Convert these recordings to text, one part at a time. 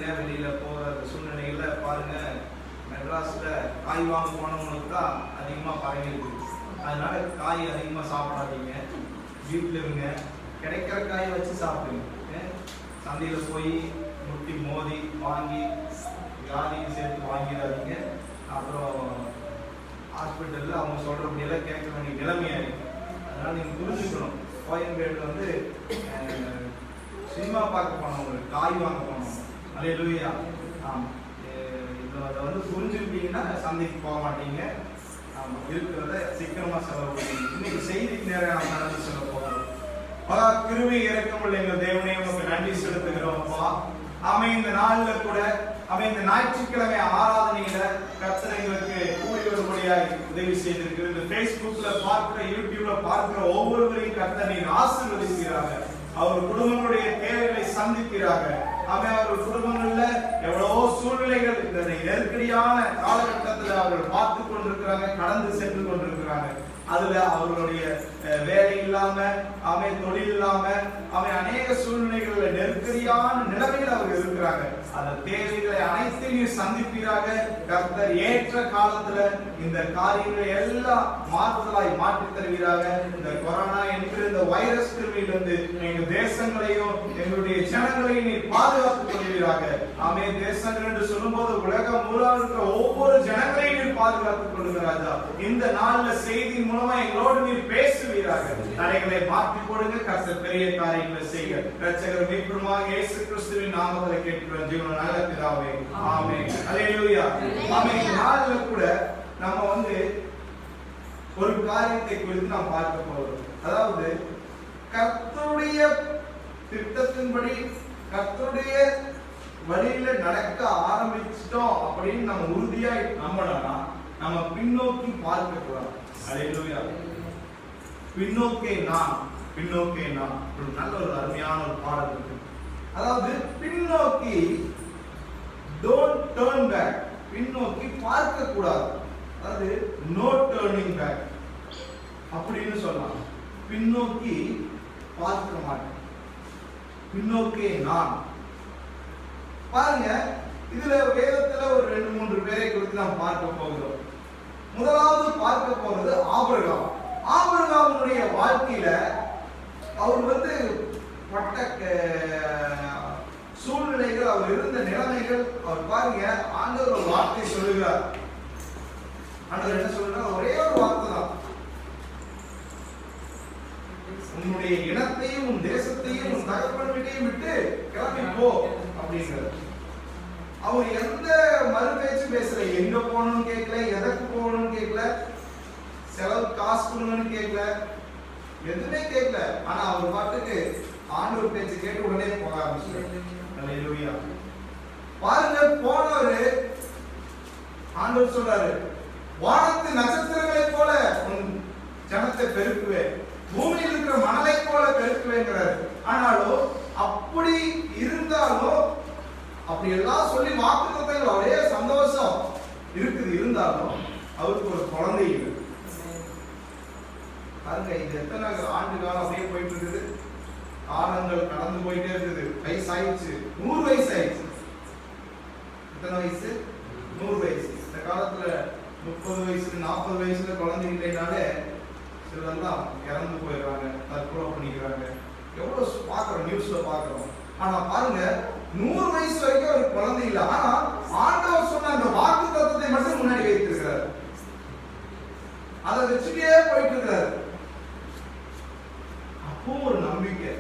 பாருங்க, வெளியில போற சூழ்நிலையில பாருங்க, மெட்ராஸ்ல காய் வாங்க போனவங்களுக்கு தான் அதிகமா பரவி இருக்குது. அதனால காய் அதிகமா சாப்பிடாதீங்க, வீட்டில் இருங்க, கிடைக்கிற காயை வச்சு சாப்பிடுங்க. சந்தையில போய் முட்டி மோதி வாங்கி வியாதியும் சேர்த்து வாங்கிடாதீங்க. அப்புறம் ஹாஸ்பிட்டலில் அவங்க சொல்றபடியெல்லாம் கேட்க வேண்டிய நிலைமையா இருக்கு. அதனால நீங்க புரிஞ்சுக்கணும். கோயம்பேடு வந்து சினிமா பார்க்க போனவங்களுக்கு காய் வாங்க போனவங்க, அல்லேலூயா. ஆமாம், அதை வந்து புரிஞ்சுக்கிட்டீங்கன்னா சந்தைக்கு போக மாட்டீங்க. ஆமாம், இருக்கிறத சீக்கிரமா செலவு பண்ணுவீங்க. இன்னைக்கு செய்திக்கு நேரம் நம்ம நடந்து சொல்ல போகிறோம். கிருபை இரக்கமுள்ள எங்கள் தேவனே, உங்களுக்கு நன்றி செலுத்துகிறோம்ப்பா. அவன் இந்த நாள்ல கூட அவன் இந்த ஞாயிற்றுக்கிழமை ஆராதனையில கர்த்தர் எங்களுக்கு கூடி வரும்படியாய் உதவி செய்திருக்கு. இந்த Facebookல பார்க்கிற, யூடியூப்ல பார்க்கிற ஒவ்வொருவரையும் கர்த்தர் நீர் ஆசீர்வதிக்கிறாங்க. அவர் குடும்பங்களுடைய தேவைகளை சந்திக்கிறாங்க. அவன் அவர் குடும்பங்கள்ல எவ்வளவோ சூழ்நிலைகள் இந்த நெருக்கடியான காலகட்டத்தில் அவர்கள் பார்த்து கொண்டிருக்கிறாங்க, கடந்து சென்று கொண்டிருக்கிறாங்க. அதுல அவர்களுடைய வேலை இல்லாம, அவன் தொழில் இல்லாம, அவன் அநேக சூழ்நிலைகள்ல நெருக்கடியான நிலைமையில் அவர்கள் இருக்கிறாங்க. அந்த தேவைகளை அனைத்தையும் சந்திப்பீராக. கர்த்தர் ஏற்ற காலத்துல இந்த காரியங்களை எல்லாம் மாற்றுதலாய் மாற்றி தருவீராக. இந்த கொரோனா என்கிற இந்த வைரஸ் கிருமியிலிருந்து எங்க தேசங்களையும் எங்களுடைய ஜனங்களையும் நீர் பாதுகாத்துக் கொள்வீராக. ஆமே, தேசங்கள் என்று சொல்லும் போது உலகம் முழுவதும் இருக்கிற ஒவ்வொரு ஜனங்களையும் நீர் பாதுகாத்துக் கொள்ளுகிறாரா. இந்த நாள்ல செய்தி மூலமா எங்களோடு நீர் பேசுவீராக. தடைகளை மாற்றி போடுங்க. கர்த்தர் பெரிய காரியங்களை செய்ய இரட்சகர் மீட்பருமாக இயேசு கிறிஸ்துவின் நாமத்தில் கேட்கிறோம் ஜீவன நல்ல பிதாவே, ஆமென். அல்லேலூயா. ஆமென். இந்த நாள்ல கூட நம்ம வந்து ஒரு காரியத்தை குறித்து நாம் பார்க்க போகிறோம். அதாவது கர்த்தருடைய திட்டத்தின்படி கர்த்தருடைய வழியில நடக்க ஆரம்பிச்சிட்டோம் அப்படின்னு நம்ம உறுதியா நம்பணும்னா நம்ம பின்னோக்கி பார்க்க கூடாது. அல்லேலூயா. பின்னோக்கே நான் ஒரு நல்ல ஒரு அருமையான ஒரு பாடல் இருக்கு. அதாவது பின்னோக்கி, don't turn back, பின்னோக்கி பார்க்க கூடாது. அதாவது no turning back அப்படின்னு சொல்லலாம். பின்னோக்கி பார்க்க மாட்டேன், பின்னோக்கே நான். பாருங்க, இதுல வேதத்துல ஒரு 2-3 பேரை குறித்து நாம் பார்க்க போகிறோம். முதலாவது பார்க்க போறது ஆபிரகாம். ஆபிரகாமுடைய வாழ்க்கையில அவர் வந்து பட்ட சூழ்நிலைகள், அவர் இருந்த நிலைமைகள், அவர் பாருங்க, ஆண்டவர் ஒரு வார்த்தை சொல்லுகிறார். ஆண்டவர் என்ன சொல்றார்? ஒரே ஒரு வார்த்தை தான், உன்னுடைய இனத்தையும் உன் தேசத்தையும் உன் தகப்பன் வீட்டையும் விட்டு கிளம்பி போ அப்படிங்கிறார். அவர் எந்த மறு பேச்சு பேசல, எங்க போகணும்னு கேட்கல, எதற்கு போகணும்னு கேட்கல, செலவு காசு கொடுங்கன்னு கேட்கல, எதுவுமே கேட்கல. ஆனா அவர் பாட்டுக்கு ஆண்டவர் பேச்சு கேட்டு உடனே போக ஆரம்பிச்சார். அல்லேலூயா. பாருங்க, போனவரு ஆண்டவர் சொல்றாரு, வானத்து நட்சத்திரங்களை போல உன் ஜனத்தை பெருக்குவேன், பூமியில் இருக்கிற மணலை போல பெருக்குவேங்கிறாரு. ஆனாலும் அப்படி இருந்தாலும், அப்படி எல்லாம் சொல்லி வாக்குத்தத்தங்கள் ஒரே சந்தோஷம் இருக்குது, இருந்தாலும் அவருக்கு ஒரு குழந்தை இருக்கு. பாருங்க, இது எத்தனை ஆண்டு காலம் அப்படியே போயிட்டு இருக்குது. காலங்கள் கடந்து போயிட்டே இருக்குது. வயசு ஆயிடுச்சு, 100 வயசு ஆயிடுச்சு. எத்தனை வயசு? 100 வயசு. இந்த காலத்துல 30 வயசு 40 வயசுல குழந்தை இல்லைனாலே சிலரெல்லாம் இறந்து போயிடுறாங்க, தற்கொலை பண்ணிக்கிறாங்க. எவ்வளவு பாக்குறோம், நியூஸ்ல பாக்குறோம். ஆனா பாருங்க, 100 வயசு வரைக்கும் ஒரு குழந்தை இல்லை. ஆனா ஆண்டவர் சொன்ன அந்த வாக்கு தத்தத்தை மட்டும் முன்னாடி வைத்திருக்கிறார். அதை வச்சுட்டே போயிட்டு இருக்கிறார். அப்போ ஒரு நம்பிக்கை,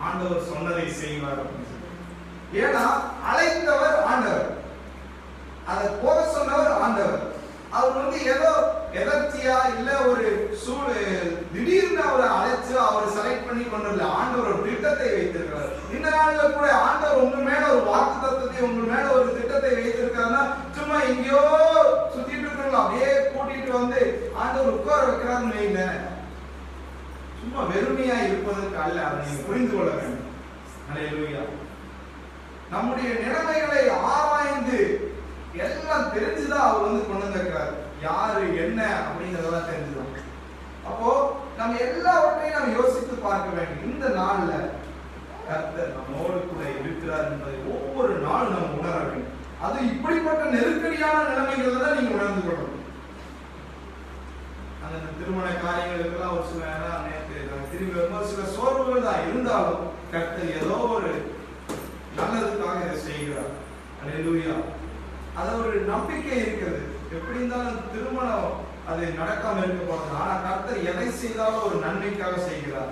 ஆண்டவர் சொன்னதை செய்வார். ஏன்னா அழைத்தவர் ஆண்டவர், அதை போக சொன்னவர் ஆண்டவர். அவர் வந்து ஏதோ எதர்ச்சியா இல்ல ஒரு திடீர்னு அவரை அழைச்சு அவரை செலக்ட் பண்ணி கொண்டு இல்ல, ஆண்டவர் ஒரு திட்டத்தை வைத்திருக்கிறார். இந்த நாள்ல கூட ஆண்டவர் உங்க மேல ஒரு வாக்கு தத்தத்தை, உங்க மேல ஒரு திட்டத்தை வைத்திருக்காருன்னா சும்மா எங்கேயோ சுத்திட்டு இருக்கிறவங்க அப்படியே கூட்டிட்டு வந்து ஆண்டவர் உட்கார வைக்கிறாருன்னு வைங்க. சும்மா வெறுமையா இருப்பதற்கு அல்ல, அதை நீங்க புரிந்து கொள்ள வேண்டும். அல்லேலூயா. நம்முடைய நிலைமைகளை ஆராய்ந்து எல்லாம் தெரிஞ்சுதான் அவர் வந்து கொண்டு வந்திருக்கிறார். யாரு என்ன அப்படிங்கறதெல்லாம் தெரிஞ்சுதான். அப்போ நம்ம எல்லாவற்றையும் நம்ம யோசித்து பார்க்க வேண்டும். இந்த நாள்ல கர்த்தர் நம்மோடு கூட இருக்கிறார் என்பதை ஒவ்வொரு நாளும் நம்ம உணர வேண்டும். அது இப்படிப்பட்ட நெருக்கடியான நிலைமைகள் தான் நீங்க உணர்ந்து கொள்ளணும். அந்த திருமண காரியங்களுக்கெல்லாம் ஒரு சில நேரத்தில் திரும்பி வரும்போது சில சோர்வுகள் தான் இருந்தாலும் கர்த்தர் ஏதோ ஒரு நல்லதுக்காக இதை செய்கிறார். அல்லேலூயா. அது ஒரு நம்பிக்கை இருக்கிறது. எப்படி இருந்தாலும் திருமணம் அது நடக்காம இருக்க போறது. ஆனா கர்த்தர் எதை செய்தாலும் ஒரு நன்மைக்காக செய்கிறார்.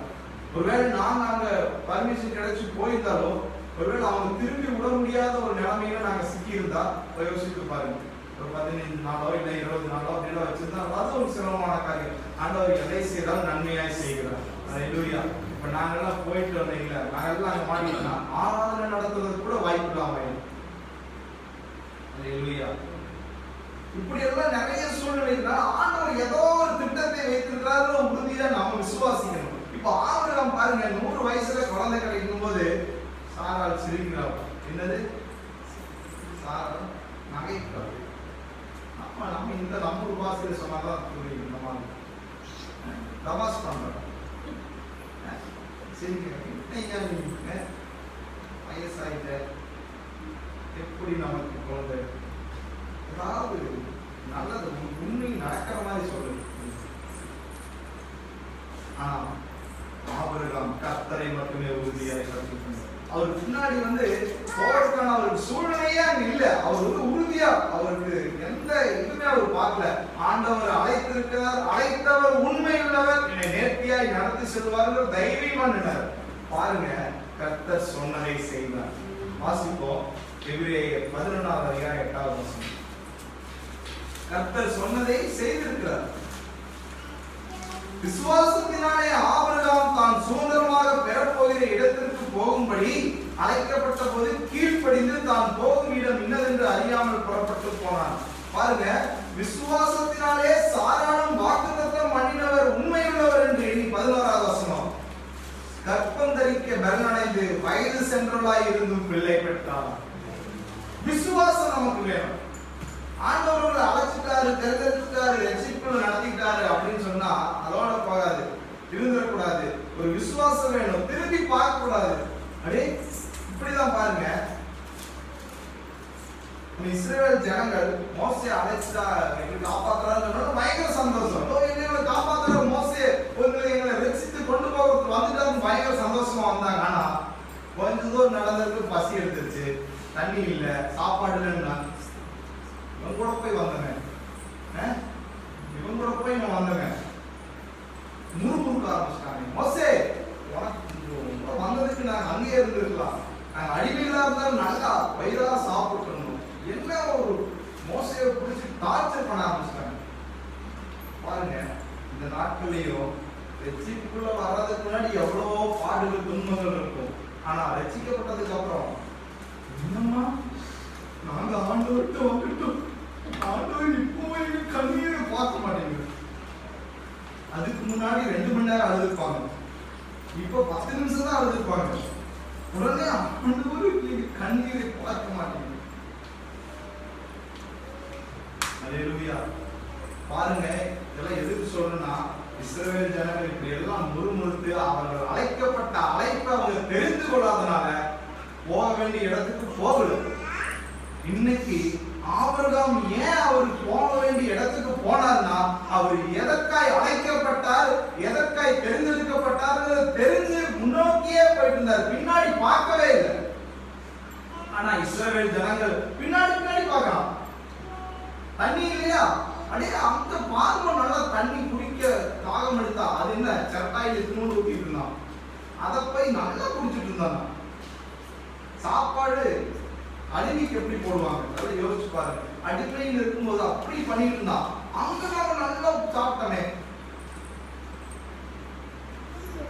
ஒருவேளை நாங்க அங்க பர்மிஷன் கிடைச்சு போயிருந்தாலும் ஒருவேளை அவங்க திரும்பி விட முடியாத ஒரு நிலைமையில நாங்க சிக்கி இருந்தா யோசித்து பாருங்க. ஒரு 15 நாளோ இல்லை 20 நாளோ அப்படிலாம் வச்சிருந்தா அது ஒரு சிரமமான காரியம். ஆண்டவர் எதை செய்தாலும் நன்மையாய் செய்கிறார். அல்லேலூயா. இப்ப நாங்கெல்லாம் போயிட்டு வந்தீங்களா, நாங்கெல்லாம் அங்க மாட்டினா ஆராதனை நடத்துறதுக்கு கூட வாய்ப்பு இல்லாம. அல்லேலூயா. இப்படி எல்லாம் நிறைய சூழ்நிலைகள் ஆண்டவர் ஏதோ ஒரு திட்டத்தை வைத்திருக்கிறாரு உறுதியா நாம விசுவாசிக்கணும். இப்ப ஆபிரகாம் பாருங்க, 100 வயசுல குழந்தை கிடைக்கும் போது சாராள் சிரிக்கிறார். என்னது சாரா நகைக்கிறார். நம்ம இந்த நம்ம உபாசில சொன்னாதான் புரியும். நம்ம தமாஸ் பண்றோம். வயசாயிட்ட எப்படி நமக்கு குழந்தை ஏதாவது நல்லது உண்மை நடக்கிற மாதிரி சொல்லு. ஆனா ஆபிரகாம் கர்த்தரை மட்டுமே உறுதியாக கற்றுக்கொண்டார். அவர் பின்னாடி போறதுக்கான அவருக்கு சூழ்நிலையே அங்க இல்ல. அவர் உறுதியா அவருக்கு எந்த இதுவுமே அவர் பார்க்கல. ஆண்டவர் அழைத்திருக்கிறார், அழைத்தவர் உண்மை உள்ளவர், என்னை நேர்த்தியாய் நடத்தி செல்வார்கள் தைரியமா நின்றார். பாருங்க, கர்த்தர் சொன்னதை செய்தார். வாசிப்போம் எபிரேயர் 11வது அதிகாரம் 8வது வசனம். கர்த்தர் சொன்னதை செய்திருக்கிறார். விசுவாசத்தினாலே ஆபிரகாம் தான் சுதந்திரமாக பெறப்போகிற இடத்திற்கு போகும்படி அழைக்கப்பட்ட போது கீழ்ப்படிந்து தான் போகும் இடம் இன்னதென்று அறியாமல் புறப்பட்டு போனான். பாருங்க, விசுவாசத்தினாலே சாராளும் வாக்குத்தத்தம் பண்ணினவர் உண்மையுள்ளவர் என்று எண்ணி 11வது வசனம். கர்ப்பம் தரிக்க பலனடைந்து வயது சென்றவளாய் இருந்தும் பிள்ளை பெற்றார். விசுவாசம் நமக்கு வேணும். ஆண்டவர்கள் அழைச்சிட்டாரு, தெரிஞ்சிட்டாரு, ரட்சிப்பு நடத்திட்டாரு அப்படின்னு சொன்னா அதோட போகாது, இருந்துடக்கூடாது. ஒரு விசுவாசம் வேணும், திரும்பி பார்க்க கூடாது. அப்படியே இப்படிதான் பாருங்க, இஸ்ரவேல் ஜனங்கள் மோசே அழைச்சிட்டா காப்பாத்துறாரு பயங்கர சந்தோஷம். எங்களை காப்பாத்துற மோசே எங்களை ரட்சித்து கொண்டு போக வந்துட்டாரு பயங்கர சந்தோஷமா வந்தாங்க. ஆனா கொஞ்ச தூரம் நடந்ததுக்கு பசி எடுத்துருச்சு, தண்ணி இல்ல, சாப்பாடு இல்லைன்னா இவன் கூட போய் வந்தவன், இவன் கூட போய் நான் வந்தவன் முறுமுறுக்க ஆரம்பிச்சிட்டாங்க. மோசே உனக்கு வந்ததுக்கு நாங்க அங்கேயே இருந்திருக்கலாம், நாங்க அடிமையிலா இருந்தாலும் நல்லா வயிறா சாப்பிட்டுருந்தோம். என்ன ஒரு மோசையை பிடிச்சி டார்ச்சர் பண்ண ஆரம்பிச்சிட்டாங்க. பாருங்க, இந்த நாட்கள்லயும் ரட்சிப்புக்குள்ள வர்றதுக்கு முன்னாடி எவ்வளவோ பாடுகள் துன்பங்கள் இருக்கும். ஆனா ரட்சிக்கப்பட்டதுக்கு அப்புறம் என்னம்மா நாங்க ஆண்டவர்கிட்ட வந்துட்டோம், ஆண்டவர் இப்போ எங்க கண்ணீரை பார்க்க மாட்டேங்குது. அதுக்கு முன்னாடி 2 மணி நேரம் அழுதுப்பாங்க, இப்போ 10 நிமிஷம் தான் அழுதுப்பாங்க. உடனே ஆண்டவர் எங்க கண்ணீரை பார்க்க மாட்டேங்குது. அல்லேலூயா. பாருங்க, இதெல்லாம் எதுக்கு சொல்றேன்னா, இஸ்ரவேல் ஜனங்கள் இப்படி எல்லாம் முறுமுறுத்து அவர்கள் அழைக்கப்பட்ட அழைப்பை அவங்க தெரிந்து கொள்ளாதனால போக வேண்டிய இடத்துக்கு போகல. இன்னைக்கு ஆபிரகாம் ஏன் அவர் போக வேண்டிய இடத்துக்கு போனார்னா, அவர் எதற்காய் அழைக்கப்பட்டார், எதற்காய் தெரிந்தெடுக்கப்பட்டார் தெரிஞ்சு முன்னோக்கியே போயிட்டு இருந்தார், பின்னாடி பார்க்கவே இல்லை. ஆனா இஸ்ரவேல் ஜனங்கள் பின்னாடி பார்க்கலாம். தண்ணி இல்லையா, அப்படியே அந்த பார்வை நல்லா தண்ணி குடிக்க தாகம் எடுத்தா அது என்ன சட்டாயில திரும்ப ஊத்திட்டு இருந்தான், அதை போய் நல்லா குடிச்சிட்டு இருந்தாங்க. சாப்பாடு அடிமைக்கு எப்படி போடுவாங்க அதை யோசிச்சு பாருங்க. அடிமையில் இருக்கும்போது அப்படி பண்ணிட்டு இருந்தான், அங்க நம்ம நல்லா சாப்பிட்டமே.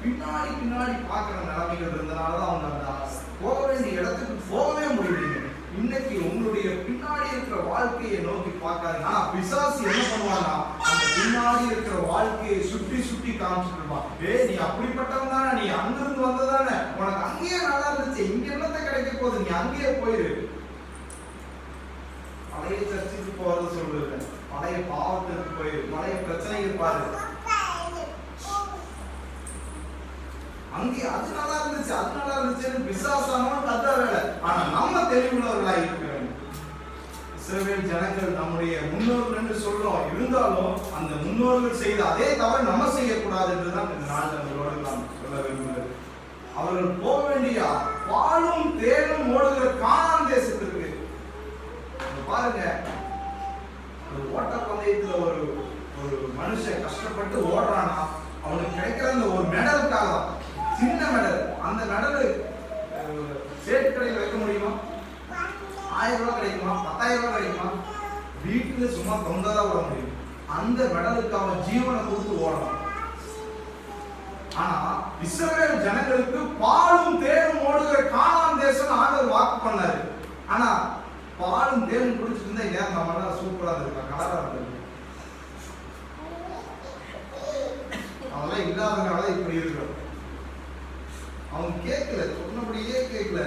பின்னாடி பார்க்கிற நிலைமைகள் இருந்தனாலதான் அவங்க போக வேண்டிய இடத்துக்கு போகவே முடியல. இன்னைக்கு உங்களுடைய பின்னாடி இருக்கிற வாழ்க்கையை நோக்கி பார்க்காதீங்க. ஆனா பிசாசு என்ன பண்ணுவான்னா, அந்த பின்னாடி இருக்கிற வாழ்க்கையை சுட்டி காமிச்சிட்டு இருப்பான். நீ அப்படிப்பட்டவன் தானே, நீ அங்கிருந்து வந்ததானே, உனக்கு அங்கேயே நல்லா இருந்துச்சு, இங்க என்னத்தை கிடைக்க போகுது, நீ அங்கேயே போயிரு. பழைய சர்ச்சுக்கு போறது சொல்றது, பழைய பாவத்திற்கு போயிரு, பழைய பிரச்சனைகள் பாரு, அங்கே அது நல்லா இருந்துச்சுன்னு பிசாசானவன் கத்த வேலை. தெளிவுள்ளவர்களாக இருக்க வேண்டும். இஸ்ரவேல் ஜனங்கள் நம்முடைய முன்னோர்கள் என்று சொல்றோம், இருந்தாலும் அந்த முன்னோர்கள் செய்த அதே தவறு நம்ம செய்யக்கூடாது என்றுதான் இந்த நாள் நம்மளோடு நாம் சொல்ல விரும்புகிறது. அவர்கள் போக வேண்டிய பாலும் தேனும் ஓடுகிற கானான் தேசத்திற்கு பாருங்க. ஒரு ஓட்டப்பந்தயத்துல ஒரு மனுஷன் கஷ்டப்பட்டு ஓடுறானா அவனுக்கு கிடைக்கிற அந்த ஒரு மெடலுக்காக தான், சின்ன மெடல். அந்த மெடல் சேட்டு கடையில் வைக்க முடியுமா? 1000 ரூபாய் கிடைக்குமா? 10,000 ரூபாய் கிடைக்குமா? வீட்டுல சும்மா தொந்தரா விட முடியும். அந்த மெடலுக்கு அவன் ஜீவனை கொடுத்து ஓடலாம். ஆனா இஸ்ரவேல் ஜனங்களுக்கு பாலும் தேனும் ஓடுகிற கானான் தேசம் ஆண்டவர் வாக்கு பண்ணாரு. ஆனா பாலும் தேனும் குடிச்சிட்டு இருந்தா ஏன் நம்ம சூப்பரா இருக்கா, கலரா இருக்கு. அதெல்லாம் இல்லாதனால இப்படி இருக்கிறோம். அவங்க கேட்கல, சொன்னபடியே கேட்கல.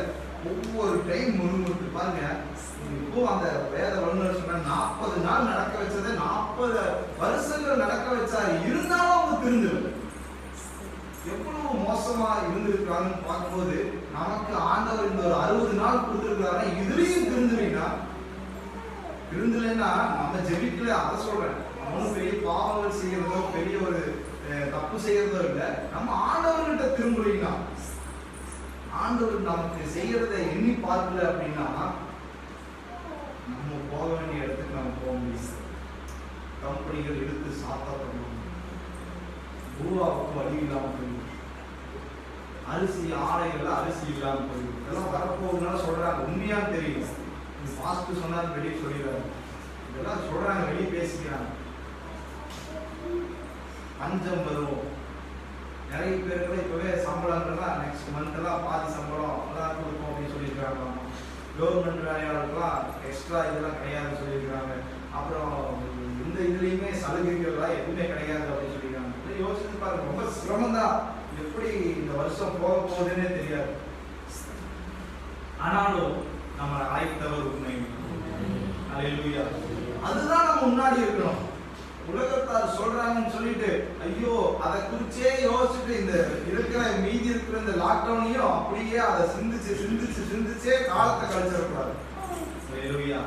ஒவ்வொரு டைம் முன்னுட்டு பாருங்க. இப்போ அந்த வேத வல்லுநர் சொன்ன 40 நாள் நடக்க வச்சதை 40 வருஷங்கள் நடக்க வச்சாரு. இருந்தாலும் அவங்க திருந்தல. எவ்வளவு மோசமா இருந்திருக்காங்கன்னு பார்க்கும்போது நமக்கு ஆண்டவர் இந்த ஒரு 60 நாள் கொடுத்திருக்காரு. இதுலயும் திருந்தலைன்னா நம்ம ஜெபிக்கல. அதை சொல்றேன். அவனும் பெரிய பாவங்கள் செய்யறதோ பெரிய ஒரு தப்பு செய்யறதோ இல்லை. நம்ம ஆண்டவர்கிட்ட திரும்புறீங்கன்னா, ஆண்டவர் நமக்கு செய்யறதை எண்ணி பார்க்கல அப்படின்னா நம்ம போக வேண்டிய இடத்துக்கு நம்ம போக முடியாது. கம்பெனிகள் எடுத்து சாப்பிடணும், பூவாவுக்கு வழி இல்லாமல் போயிடும், அரிசி ஆடைகள்ல அரிசி இல்லாமல் போயிடும். இதெல்லாம் வரப்போகுதுனால சொல்றாங்க. உண்மையான்னு தெரியும். பாஸ்ட் சொன்னாலும் வெளியே சொல்லிடுறாங்க. இதெல்லாம் சொல்றாங்க, வெளியே பேசிக்கிறாங்க. பஞ்சம் வரும். நிறைய பேருக்கு இப்பவே சம்பளங்கள்லாம் நெக்ஸ்ட் மந்த் எல்லாம் பாதி சம்பளம் எல்லாம் கொடுப்போம் அப்படின்னு சொல்லியிருக்காங்க. கவர்மெண்ட் வேலையாளர்கள்லாம் எக்ஸ்ட்ரா இதெல்லாம் கிடையாதுன்னு சொல்லியிருக்காங்க. அப்புறம் இந்த இதுலேயுமே சலுகைகள்லாம் எதுவுமே கிடையாது அப்படின்னு சொல்லியிருக்காங்க. யோசிச்சு பாருங்க, ரொம்ப சிரமம் தான். எப்படி இந்த வருஷம் போக போகுதுன்னே தெரியாது. ஆனாலும் நம்ம அழைத்தவர் உண்மை. அல்லேலூயா. அதுதான் நம்ம முன்னாடி இருக்கணும். உலகத்தார் சொல்றாங்கன்னு சொல்லிட்டு ஐயோ அதை குறிச்சே யோசிச்சுட்டு இந்த இருக்கிற மீதி இருக்கிற இந்த லாக்டவுனையும் அப்படியே அதை சிந்திச்சே காலத்தை கழிச்சிடக்கூடாது. அல்லேலூயா.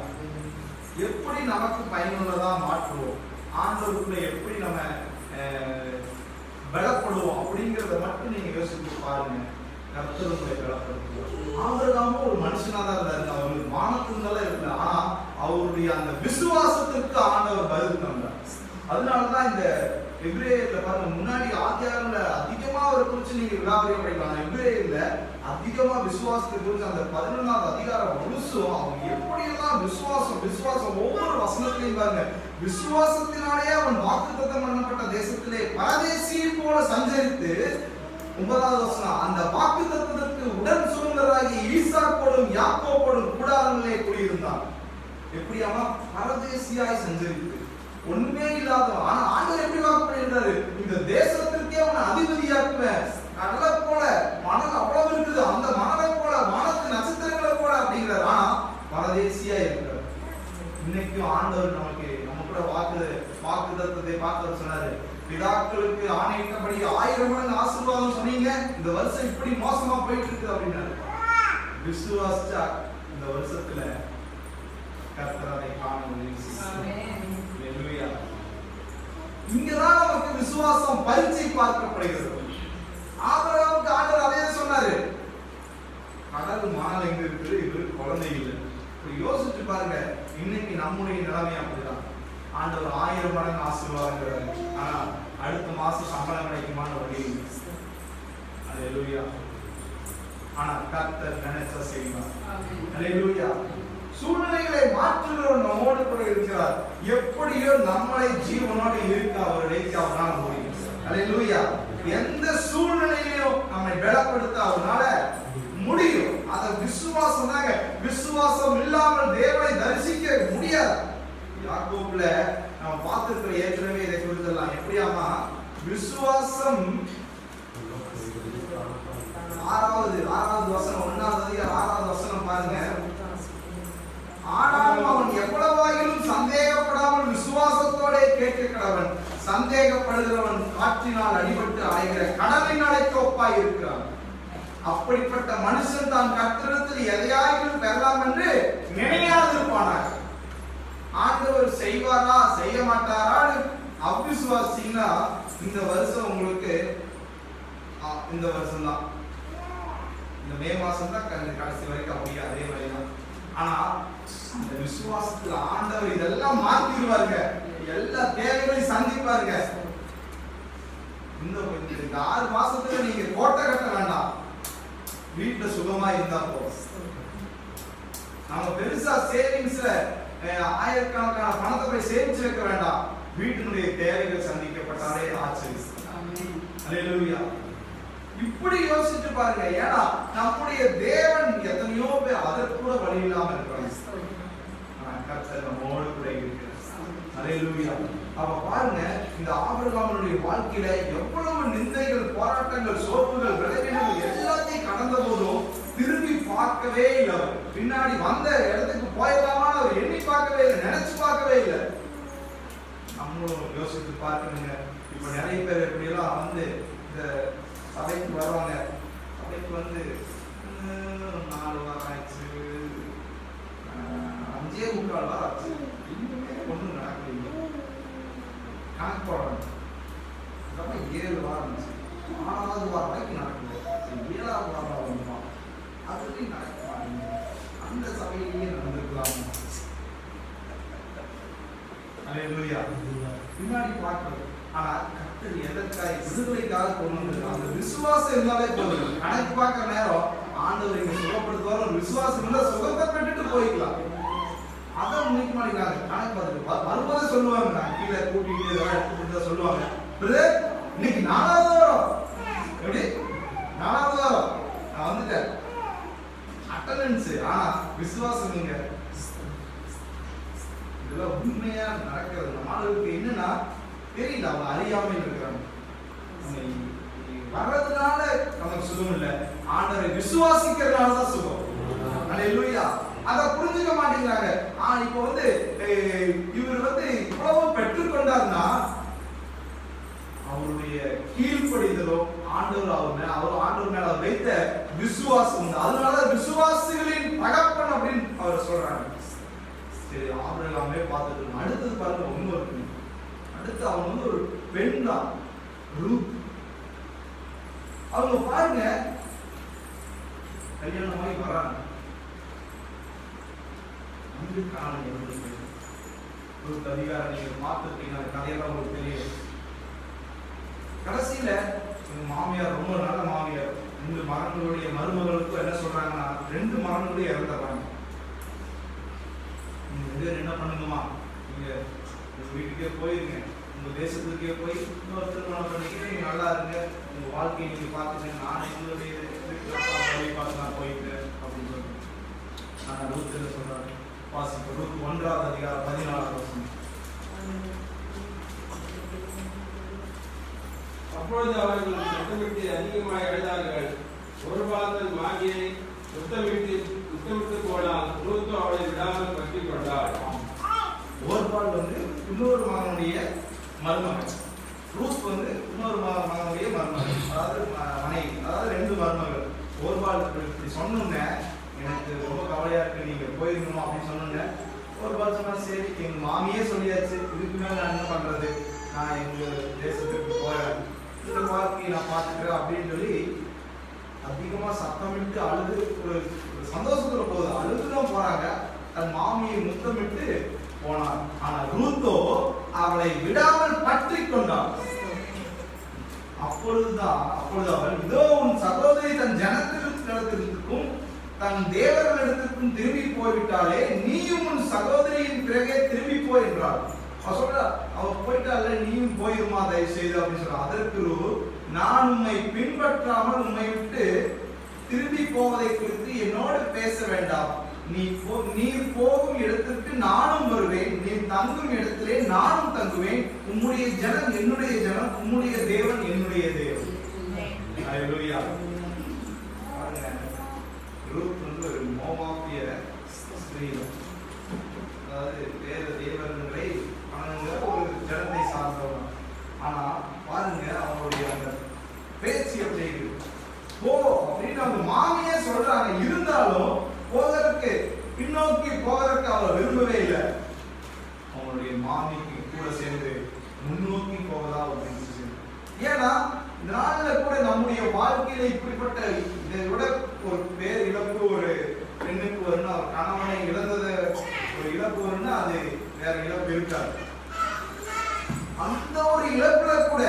எப்படி நமக்கு பயனுள்ளதா மாற்றுவோம், ஆண்டவருக்குள்ள எப்படி நம்ம பலப்படுவோம் அப்படிங்கிறத மட்டும் நீங்க யோசிச்சு பாருங்க. கர்த்தர் உங்களை பலப்படுத்துவார். ஆபிரகாமும் ஒரு மனுஷனா தான் இருந்தாரு. அவருக்கு வானத்தினால இருக்கல. ஆனா அவருடைய அந்த விசுவாசத்திற்கு ஆண்டவர் பதில் தந்தார். அதனாலதான் இந்த எபிரேயர்ல பாருங்க, முன்னாடி ஆதியாகமத்துல அதிகமா அவரை குறிச்சு நீங்க விலாவரியம் படிக்கலாம். எபிரேயர்ல அதிகமா விசுவாசத்தை குறிச்சு அந்த 11வது அதிகாரம் முழுசும் அவங்க எப்படியெல்லாம் விசுவாசம் ஒவ்வொரு வசனத்திலையும் பாருங்க. விசுவாசத்தினாலே அவன் வாக்குத்தத்தம் பண்ணப்பட்ட தேசத்திலே பரதேசியை போல சஞ்சரித்து, 9வது வசனம், அந்த வாக்குத்தத்தத்திற்கு உடன் சுதந்திரராகி ஈசாக்கோடும் யாக்கோபோடும் கூடாரங்களே குடியிருந்தான். எப்படியாமா? பரதேசியாய் சஞ்சரித்து, ஒண்ணுமே இல்லாதவன். ஆனா ஆண்டவர் எப்படி வாக்கு பண்ணியிருந்தாரு? இந்த தேசத்திற்கே அவனை அதிபதியாக்குவேன். கடலை போல மணல் அவ்வளவு இருக்குது, அந்த மணலை போல வானத்து நட்சத்திரங்களை போல அப்படிங்கிறார். ஆனா பரதேசியா இருக்கிறார். இன்னைக்கும் ஆண்டவர் நமக்கு நம்ம கூட வாக்குத்தத்தத்தை பார்த்தவர் சொன்னாரு, பிதாக்களுக்கு ஆணையிட்டபடி 1000 மடங்கு ஆசீர்வாதம் சொன்னீங்க, இந்த வருஷம் இப்படி மோசமா போயிட்டு இருக்கு அப்படின்னாரு. விசுவாசிச்சா இந்த வருஷத்துல கர்த்தரை காண முடியும். இங்கதான் நமக்கு விசுவாசம் பரீட்சை பார்க்கப்படுகிறது. ஆபிரகாமுக்கு ஆண்டவர் அதே சொன்னாரு, கடல் மணல் எங்க இருக்குது, இவருக்கு குழந்தை இல்லை. யோசிச்சு பாருங்க, இன்னைக்கு நம்முடைய நிலைமை அப்படிதான். ஆண்டவர் 1000 மடங்கு ஆசீர்வாதங்கிறாரு. ஆனா அடுத்த மாசம் சம்பளம் கிடைக்குமான்னு வழி. அல்லேலூயா. ஆனா கர்த்தர் நினைச்சா செய்வார். அல்லேலூயா. சூழ்நிலைகளை மாற்றுகிறவர் நம்மோடு கூட இருக்கிறார். எப்படியோ நம்மளை ஜீவனோடு இருக்க அவர் அவரால் முடியும். அல்லேலூயா. எந்த சூழ்நிலையிலும் நம்மை பலப்படுத்த அவரால முடியும். அத விசுவாசம் தாங்க. விசுவாசம் இல்லாமல் தேவனை தரிசிக்க முடியாது. யாக்கோபுல நம்ம பார்த்திருக்கிற ஏற்கனவே இதை குறித்தெல்லாம் எப்படியாமா விசுவாசம் 6வது வசனம் 1வது வசனம் பாருங்க. ஆனாலும் அவன் எவ்வளவாயிலும் சந்தேகப்படாமல் விசுவாசத்தோட கேட்க கடவன். சந்தேகப்படுகிறவன் காற்றினால் அடிபட்டு அலைகிற கடலின் அலைக்கு ஒப்பாய் இருக்கிறான். அப்படிப்பட்ட மனுஷன் தான் கர்த்தரிடத்தில் எதையாயிலும் பெறலாம் என்று நினையாதிருப்பானாக. ஆண்டவர் செய்வாரா செய்ய மாட்டாரான்னு அவிசுவாசிங்கன்னா இந்த வருஷம் உங்களுக்கு இந்த வருஷம் தான், இந்த மே மாசம் தான் கடைசி வரைக்கும் அப்படியே அதே வரைதான். ஆனா அந்த விசுவாசத்துல ஆண்டவர் இதெல்லாம் மாத்திடுவாருங்க, எல்லா தேவைகளையும் சந்திப்பாருங்க. இந்த 6 மாசத்துல நீங்க கோட்டை கட்ட வேண்டாம், வீட்டுல சுகமா இருந்தா போதும். நம்ம பெருசா சேவிங்ஸ்ல ஆயிரக்கணக்கான பணத்தை போய் சேமிச்சு வைக்க வேண்டாம், வீட்டினுடைய தேவைகள் சந்திக்கப்பட்டாலே ஆச்சரியம். அல்லேலூயா. இப்படி யோசிச்சு பாருங்க. ஏன்னா நம்முடைய தேவன் எத்தனையோ பேர் அதற்கு கூட வழி இல்லாம இருக்கிறாங்க, கர்த்தர் நம்மோடு கூட இருக்கிறார். அல்லேலூயா. அப்ப பாருங்க, இந்த ஆபிரகாமுடைய வாழ்க்கையில எவ்வளவு நிந்தைகள், போராட்டங்கள், சோர்வுகள், விளைவுகள் எல்லாத்தையும் கடந்த போதும் திரும்பி பார்க்கவே இல்லை. அவர் பின்னாடி வந்த இடத்துக்கு போயிடலாமான்னு அவர் எண்ணி பார்க்கவே இல்லை, நினைச்சு பார்க்கவே இல்லை. நம்மளும் யோசித்து பார்க்கணுங்க. இப்ப நிறைய பேர் எப்படி எல்லாம் வந்து இந்த சபைக்கு வருவாங்க, சபைக்கு வந்து 4 வாரம் ஆயிடுச்சு, 5.25 வாரம் ஆச்சு, இன்னுமே ஒன்றும் நடக்கலைங்க, கணக்கு போடுறாங்க. 7 வாரம் ஆச்சு, 4வது வாரம் வரைக்கும் நடக்குது, 7வது வாரம் வருமா, அதுலேயும் நடக்க மாட்டேங்க. அந்த சபையிலேயே நடந்திருக்கலாம். அல்லேலூயா. பின்னாடி பார்க்கணும். ஆனா கர்த்தர் எதற்காக, விடுதலைக்காக கொண்டு வந்து அந்த விசுவாசம் இருந்தாலே போதும். கணக்கு பார்க்கிற நேரம் ஆண்டவர் இங்க சுகப்படுத்துவார், ஒரு விசுவாசம் இருந்தா சுகத்தை பெற்றுட்டு போய்க்கலாம். அதை முன்னிக்க மாட்டேங்கிறாங்க. கணக்கு பார்த்துட்டு வரும்போதே சொல்லுவாங்க, நான் கீழே கூட்டிட்டு எடுத்துட்டு சொல்லுவாங்க, இன்னைக்கு 4வது வாரம், எப்படி 4வது வாரம் நான் வந்துட்டேன், அட்டெண்டன்ஸ். ஆனா விசுவாசம் நீங்க இதெல்லாம் உண்மையா நடக்கிறது. நம்ம ஆளுக்கு என்னன்னா தெரியல, அவங்க அறியாமல் இருக்கிறாங்க. வர்றதுனால நமக்கு சுகம் இல்லை, ஆண்டவரை விசுவாசிக்கிறதுனால தான் சுகம். அல்லேலூயா. அதை புரிஞ்சுக்க மாட்டேங்கிறாங்க. இப்போ வந்து இவர் வந்து இவ்வளவு பெற்றுக்கொண்டார்னா அவருடைய கீழ்ப்படிதலோ ஆண்டவர் ஆண்டவர் மேல அவர் வைத்த விசுவாசம் உண்டு. அதனால விசுவாசிகளின் தகப்பன் அப்படின்னு அவர் சொல்றாங்க. சரி, ஆபிரகாமே பார்த்துட்டு அடுத்தது பாருங்க, இன்னொரு அடுத்து அவங்க வந்து ஒரு பெண் தான், ரூத். அவங்க பாருங்க கல்யாணமாகி வராங்க, அங்கு காரணம் ரூத் அதிகாரம் நீங்க பார்த்துருக்கீங்க, அந்த கதையெல்லாம் உங்களுக்கு தெரியும். கடைசியில எங்க மாமியார் ரொம்ப நல்ல மாமியார், 2 மகன்களுடைய மருமகளுக்கும் என்ன சொல்றாங்கன்னா 2 மகன்களுடைய இறந்துடுறாங்க. நீங்க என்ன பண்ணுங்கம்மா, நீங்க உங்க வீட்டுக்கே போயிருங்க, உங்க தேசத்துக்கே போய் இன்னொரு திருமணம் பண்ணிக்கிட்டு நீங்க நல்லா இருங்க, உங்க வாழ்க்கையை நீங்க பார்த்துங்க, நான் எங்களுடைய வீட்டுல பார்த்து நான் போயிட்டேன் அப்படின்னு சொல்றேன். நான் ரூத் என்ன சொல்றாரு வாசிப்போம். ரூத் 1வது அதிகாரம் 14வது வசனம். அப்பொழுது அவர்கள் சத்தமிட்டு அதிகமாக எழுதார்கள், ஒரு பாதல் மாகியை முத்தமிட்டு போனால் ரூத் அவளை விடாமல் பற்றி கொண்டாள். ஓர்பால் வந்து இன்னொரு மகனுடைய மருமகன், ரூத் வந்து இன்னொரு மகனுடைய மருமகன், அதாவது மனைவி, அதாவது 2 மருமகள். ஓர்பால் இப்படி சொன்னோன்னே எனக்கு ரொம்ப கவலையா இருக்கு, நீங்க போயிருக்கணும் அப்படின்னு சொன்னோன்னே ஓர்பால் சொன்னா சரி, எங்க மாமியே சொல்லியாச்சு, இதுக்கு மேல நான் என்ன பண்றது, நான் எங்க தேசத்துக்கு போறேன், இந்த வாழ்க்கையை நான் பார்த்துக்கிறேன் அப்படின்னு சொல்லி அதிகமா சத்தமிட்டு அழுது, ஒரு சந்தோஷத்துல போகுது, அழுதுதான் போறாங்க. தன் மாமியை முத்தமிட்டு போனார். ஆனா ரூத்தோ அவளை விடாமல் பற்றி கொண்டாள். அப்பொழுது அவள், இதோ உன் சகோதரி தன் ஜனத்திற்கும் தன் தேவர்களிடத்திற்கும் திரும்பி போய்விட்டாலே, நீயும் உன் சகோதரியின் பிறகே திரும்பி போய் என்றாள். அவ போயிட்டால, நீயும் போயிருமா தயவு செய்து அப்படின்னு சொல்ற. அதற்கு நான் உம்மை பின்பற்றாமல் உம்மை விட்டு திரும்பி போவதை குறித்து என்னோடு பேச வேண்டாம், நீர் போகும் இடத்திற்கு நானும் வருவேன், நீர் தங்கும் இடத்திலே நானும் தங்குவேன், உம்முடைய ஜனம் என்னுடைய ஜனம், உம்முடைய தேவன் என்னுடைய தேவன். அல்லேலூயா. ரூத் வந்து ஒரு மோவாபிய ஸ்திரீ, அதாவது வேற தேவர்களை வணங்குற ஒரு ஜனத்தை சார்ந்தவங்க. ஆனா பாருங்க அவங்களுடைய அந்த பேச்சு எப்படி இருக்கு, போ அப்படின்னு அவங்க வேற இழப்பு இருக்காது. அந்த ஒரு இழப்புல கூட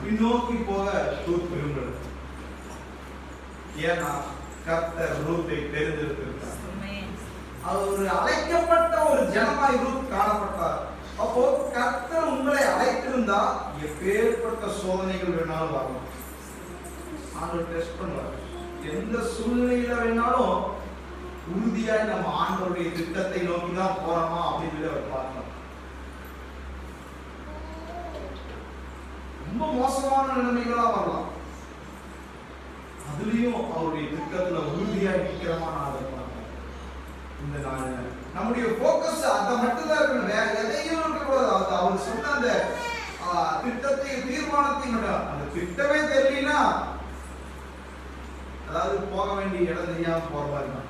பின்னோக்கி போக ரூத் விரும்புறது. ஏன்னா கர்த்தர் ரூத்தை தேர்ந்தெடுத்திருக்கார். அவர் ஒரு அழைக்கப்பட்ட ஒரு ஜனமாய் ரூத் காணப்பட்டார். அப்போ கர்த்தர் உங்களை அழைத்திருந்தா எப்பேற்பட்ட சோதனைகள் வேணாலும் வரலாம். ஆண்டவர் டெஸ்ட் பண்ணுவார். எந்த சூழ்நிலையில வேணாலும் உறுதியாய் நம்ம ஆண்டவருடைய திட்டத்தை நோக்கி தான் போறோமா அப்படின்னு அவர் பார்க்கலாம். ரொம்ப மோசமான நிலைமைகளா வரலாம். அதுலயும் அவருடைய திட்டத்துல உறுதியா நிக்கிறமா நான் பார்க்கிறேன். இந்த நாள் நம்முடைய போக்கஸ் அதை மட்டும் தான் இருக்கணும். வேற எதையும் இருக்கக்கூடாது. அவர் சொன்ன அந்த திட்டத்தை தீர்மானத்தையும் அந்த திட்டமே தெரியலனா, அதாவது போக வேண்டிய இடம் தெரியாம போற மாதிரி தான்.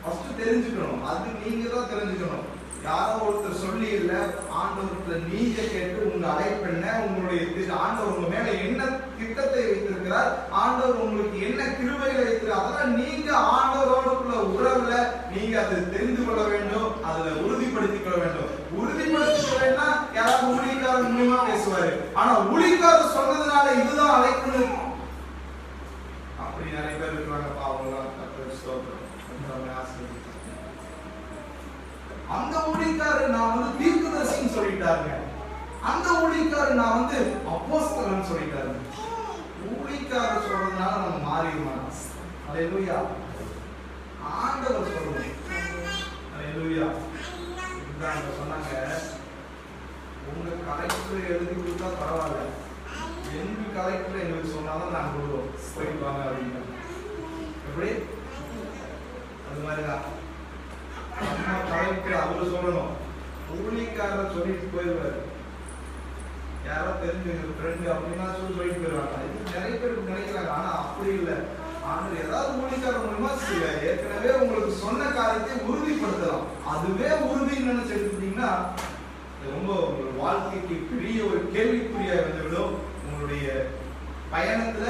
ஃபர்ஸ்ட் தெரிஞ்சுக்கணும். அது நீங்க தான் தெரிஞ்சுக்கணும். யாரோ ஒருத்தர் சொல்லி இல்ல, ஆண்டவர்கிட்ட நீங்க கேட்டு உங்க அழைப்பென்ன, உங்களுடைய ஆண்டவர் உங்க மேல என்ன திட்டத்தை வைத்திருக்கிறார், ஆண்டவர் உங்களுக்கு என்ன கிருபைகளை வைத்திருக்கிறார், அதெல்லாம் நீங்க ஆண்டவரோடுக்குள்ள உறவுல நீங்க அதை தெரிந்து கொள்ள வேண்டும். அதுல உறுதிப்படுத்திக் கொள்ள வேண்டும். உறுதிப்படுத்திக்கலன்னா யாராவது ஊழியக்காரர் மூலியமா பேசுவாரு. ஆனா ஊழியக்காரர் சொன்னதுனால இதுதான் அழைக்கணும் அப்படி நிறைய பேர் இருக்கிறாங்க. பாவங்களா அந்த ஊழியக்காரர் நான் வந்து தீர்க்கதரிசின்னு சொல்லிட்டாருங்க. அந்த ஊழியக்காரர் நான் வந்து அப்போஸ்தலன் சொல்லிட்டாரு. ஊழியக்காரர் சொல்றதுனால நம்ம மாறிடுவோம். அல்லேலூயா. ஆண்டவர் சொல்லுங்க. அல்லேலூயா. இதான் சொன்னாங்க, உங்க கலெக்டர் எழுதி கொடுத்தா பரவாயில்ல, எங்க கலெக்டர் எங்களுக்கு சொன்னாலும் நாங்க கொடுவோம், போயிட்டு வாங்க அப்படின்னு. எப்படி? அது மாதிரிதான் நம்ம கலெக்டர் அவரு சொல்லணும். ஊழியக்காரர் சொல்லிட்டு போயிடுவாரு. யாரோ தெரிஞ்சு ஃப்ரெண்டு அப்படின்னா சொல்லிட்டு போயிடுவாங்க. இது நிறைய பேருக்கு நினைக்கிறாங்க. ஆனா அப்படி இல்லை. ஆனால் ஏதாவது ஊழியக்காரர் மூலமா ஏற்கனவே உங்களுக்கு சொன்ன காரியத்தை உறுதிப்படுத்தலாம். அதுவே உறுதின்னு நினைச்சு எடுத்துட்டீங்கன்னா ரொம்ப உங்களோட வாழ்க்கைக்கு பெரிய ஒரு கேள்விக்குறியா வந்துவிடும். உங்களுடைய பயணத்துல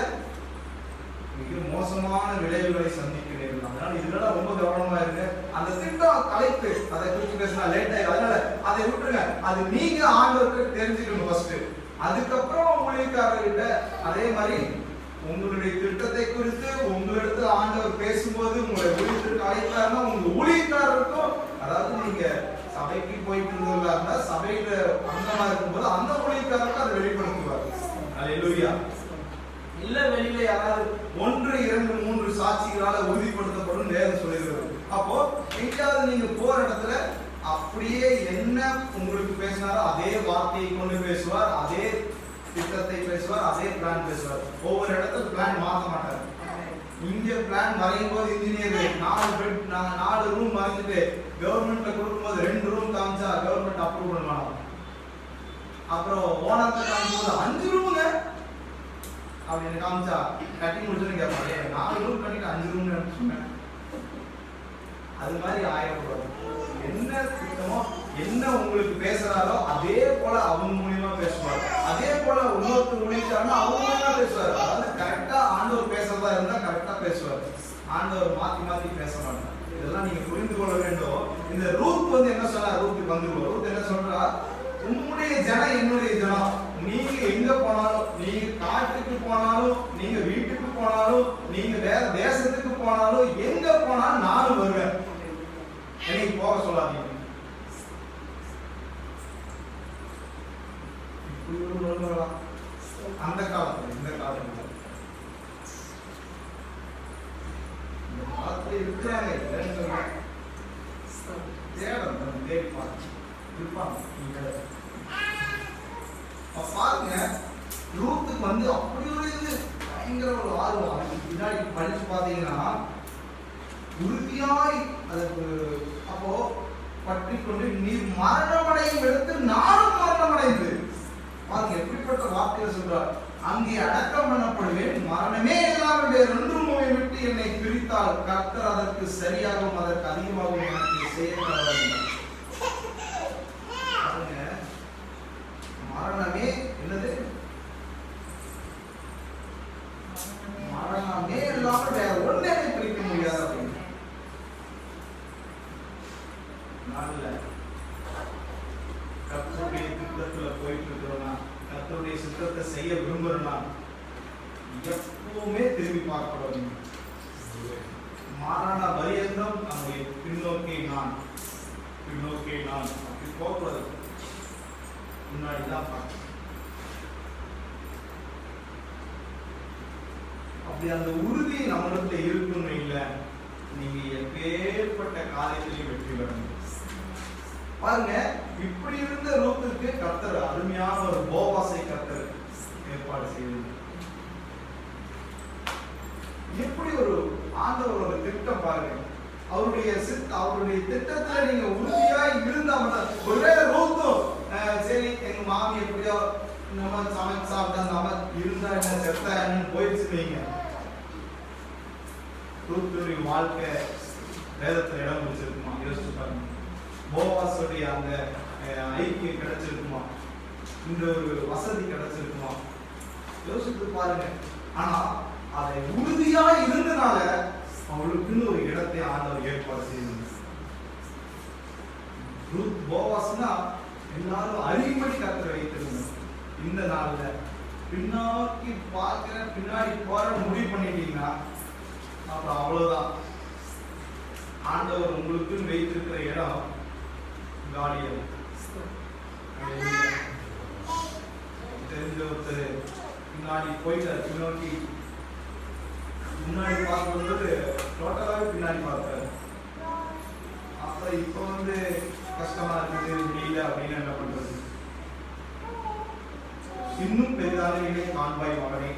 மிக மோசமான விளைவுகளை சந்திக்கிறீர்கள். அதனால இதெல்லாம் ரொம்ப கவனமா இருங்க. அந்த திட்டம் தலைப்பு அதை குறித்து பேசினா லேட் ஆயிடும். அதனால அதை விட்டுருங்க. அது நீங்க ஆண்டவருக்கு தெரிஞ்சுக்கணும் ஃபர்ஸ்ட். அதுக்கப்புறம் ஊழியக்காரர்கிட்ட அதே மாதிரி உங்களுடைய திட்டத்தை குறித்து உங்களிடத்துல ஆண்டவர் பேசும்போது உங்களை ஊழியத்திற்கு அழைக்கிறாருன்னா உங்க ஊழியக்காரருக்கும், அதாவது நீங்க சபைக்கு போயிட்டு இருந்தவங்களா இருந்தா சபையில அங்கமா இருக்கும்போது அந்த ஊழியக்காரருக்கு அதை வெளிப்படுத்துவார். அல்லேலூயா. இல்ல வெளியில யாராவது 1, 2, 3 சாட்சிகளால உறுதிப்படுத்தப்படும் நேரம் சொல்லிடுறது. அப்போ எங்கேயாவது நீங்க போற இடத்துல அப்படியே என்ன உங்களுக்கு பேசினாரோ அதே வார்த்தையை கொண்டு பேசுவார், அதே திட்டத்தை பேசுவார், அதே பிளான் பேசுவார். ஒவ்வொரு இடத்துல பிளான் மாற்ற மாட்டார். இங்க பிளான் வரையும் போது இன்ஜினியர் 4 ரூம் வரைஞ்சிட்டு கவர்மெண்ட்ல கொடுக்கும்போது 2 ரூம் காமிச்சா கவர்மெண்ட் அப்ரூவ் பண்ணுவாங்க. அப்புறம் ஓனர்கிட்ட காமிக்கும்போது 5 ரூமுங்க அப்படின்னு காமிச்சா கட்டி முடிச்சுன்னு கேட்பாங்க. 4 ரூம் கட்டிட்டு 5 ரூம்னு சொன்னேன். அது மாதிரி ஆயிடக்கூடாது. என்ன திட்டமோ என்ன உங்களுக்கு பேசுறாரோ அதே போல அவங்க மூலியமா பேசுவார். அதே போல இன்னொருத்தர் ஊழியக்காரனா அவங்க மூலியமா பேசுவார். அதாவது கரெக்டா ஆண்டவர் பேசுறதா இருந்தா கரெக்டா பேசுவார். ஆண்டவர் மாத்தி மாத்தி பேச மாட்டார். இதெல்லாம் நீங்க புரிந்து கொள்ள வேண்டும். இந்த ரூத் வந்து என்ன சொன்னா, ரூத்துக்கு வந்துருவோம். ரூத் என்ன சொல்றா, உம்முடைய ஜனம் என்னுடைய ஜனம். நீங்க எங்க போனாலும், நீங்க காட்டுக்கு போனாலும், நீங்க வீட்டுக்கு போனாலும், நீங்க வேற தேசத்துக்கு போனாலும், எங்க போனாலும் நானும் வருவேன். என்னைக்கு போக சொல்லாதீங்க. அந்த காலத்துல இந்த காலத்துல இருக்கிறாங்க. பாருங்க, ரூத்துக்கு வந்து அப்படி ஒரு பயங்கர ஒரு ஆர்வம். பின்னாடி படிச்சு பாத்தீங்கன்னா உறுதியாய் அதுக்கு அப்போ பற்றி கொண்டு நீர் மரணமடையும் எடுத்து நானும் மரணமடைந்து. பாருங்க எப்படிப்பட்ட வார்த்தையை சொல்றார். அங்கே அடக்கம் பண்ணப்படுவேன், மரணமே இல்லாமல் வேறு ஒன்றும் விட்டு என்னை பிரித்தால் கர்த்தர் அதற்கு சரியாகவும் அதற்கு அதிகமாகவும் எனக்கு செய்ய. மரணமே என்னது? மரணமே இல்லாமல் வேற ஒன்னே பிரிக்க முடியாது அப்படின்னு. சித்தத்தை செய்ய விரும்புறேன்னா எப்பவுமே திரும்பி பார்க்கக்கூடாது. மாறான பரியந்தம் நம்முடைய பின்னோக்கி நான் அப்படி போகக்கூடாது. முன்னாடிதான் பார்க்கணும். அப்படி அந்த உறுதி நம்மளுக்கு இருக்குன்னு இல்லை, நீங்க எப்பேற்பட்ட காரியத்திலையும் வெற்றி பெறணும். பாருங்க, இப்படி இருந்த ரூத்துக்கு கர்த்தர் அருமையான ஒரு போவாசை கர்த்தர் ஏற்பாடு செய்து, எப்படி ஒரு ஆண்டவர் ஒரு திட்டம் பாருங்க. அவருடைய திட்டத்துல நீங்க உறுதியா இருந்தா ஒரே ரூத்தும் சரி எங்க மாமி எப்படியோ நம்ம சமைச்சு சாப்பிட்டா நம்ம இருந்தா என்ன செத்தா என்னன்னு போயிடுச்சுவீங்க. ரூத்துடைய வாழ்க்கை வேதத்துல இடம் பிடிச்சிருக்குமா? யோசிச்சு பாருங்க. போவாசுடைய அந்த ஐக்கியம் கிடைச்சிருக்குமா? இந்த ஒரு வசதி கிடைச்சிருக்குமா? யோசித்து பாருங்க. ஆனா அதை உறுதியா இருந்தனால அவளுக்குன்னு ஒரு இடத்தை ஆண்டவர் ஏற்பாடு செய்யணும். ரூத் போவாஸ்னா எல்லாரும் அறிவுபடி கர்த்தர் வைத்திருந்தோம். இந்த நாள்ல பின்னாக்கி பார்க்கிற பின்னாடி போற முடிவு பண்ணிட்டீங்கன்னா அப்புறம் அவ்வளவுதான். ஆண்டவர் உங்களுக்கு வைத்திருக்கிற இடம் காலியம். தெரிஞ்ச ஒருத்தர் பின்னாடி போயிட்டார், பின்னோக்கி முன்னாடி பார்க்கும்போது டோட்டலாவே பின்னாடி பார்த்தாரு. அப்புறம் இப்போ கஷ்டமா இருக்குது முடியல அப்படின்னு என்ன பண்றது? இன்னும் பெரிதான இணை காண்பாய் மகனே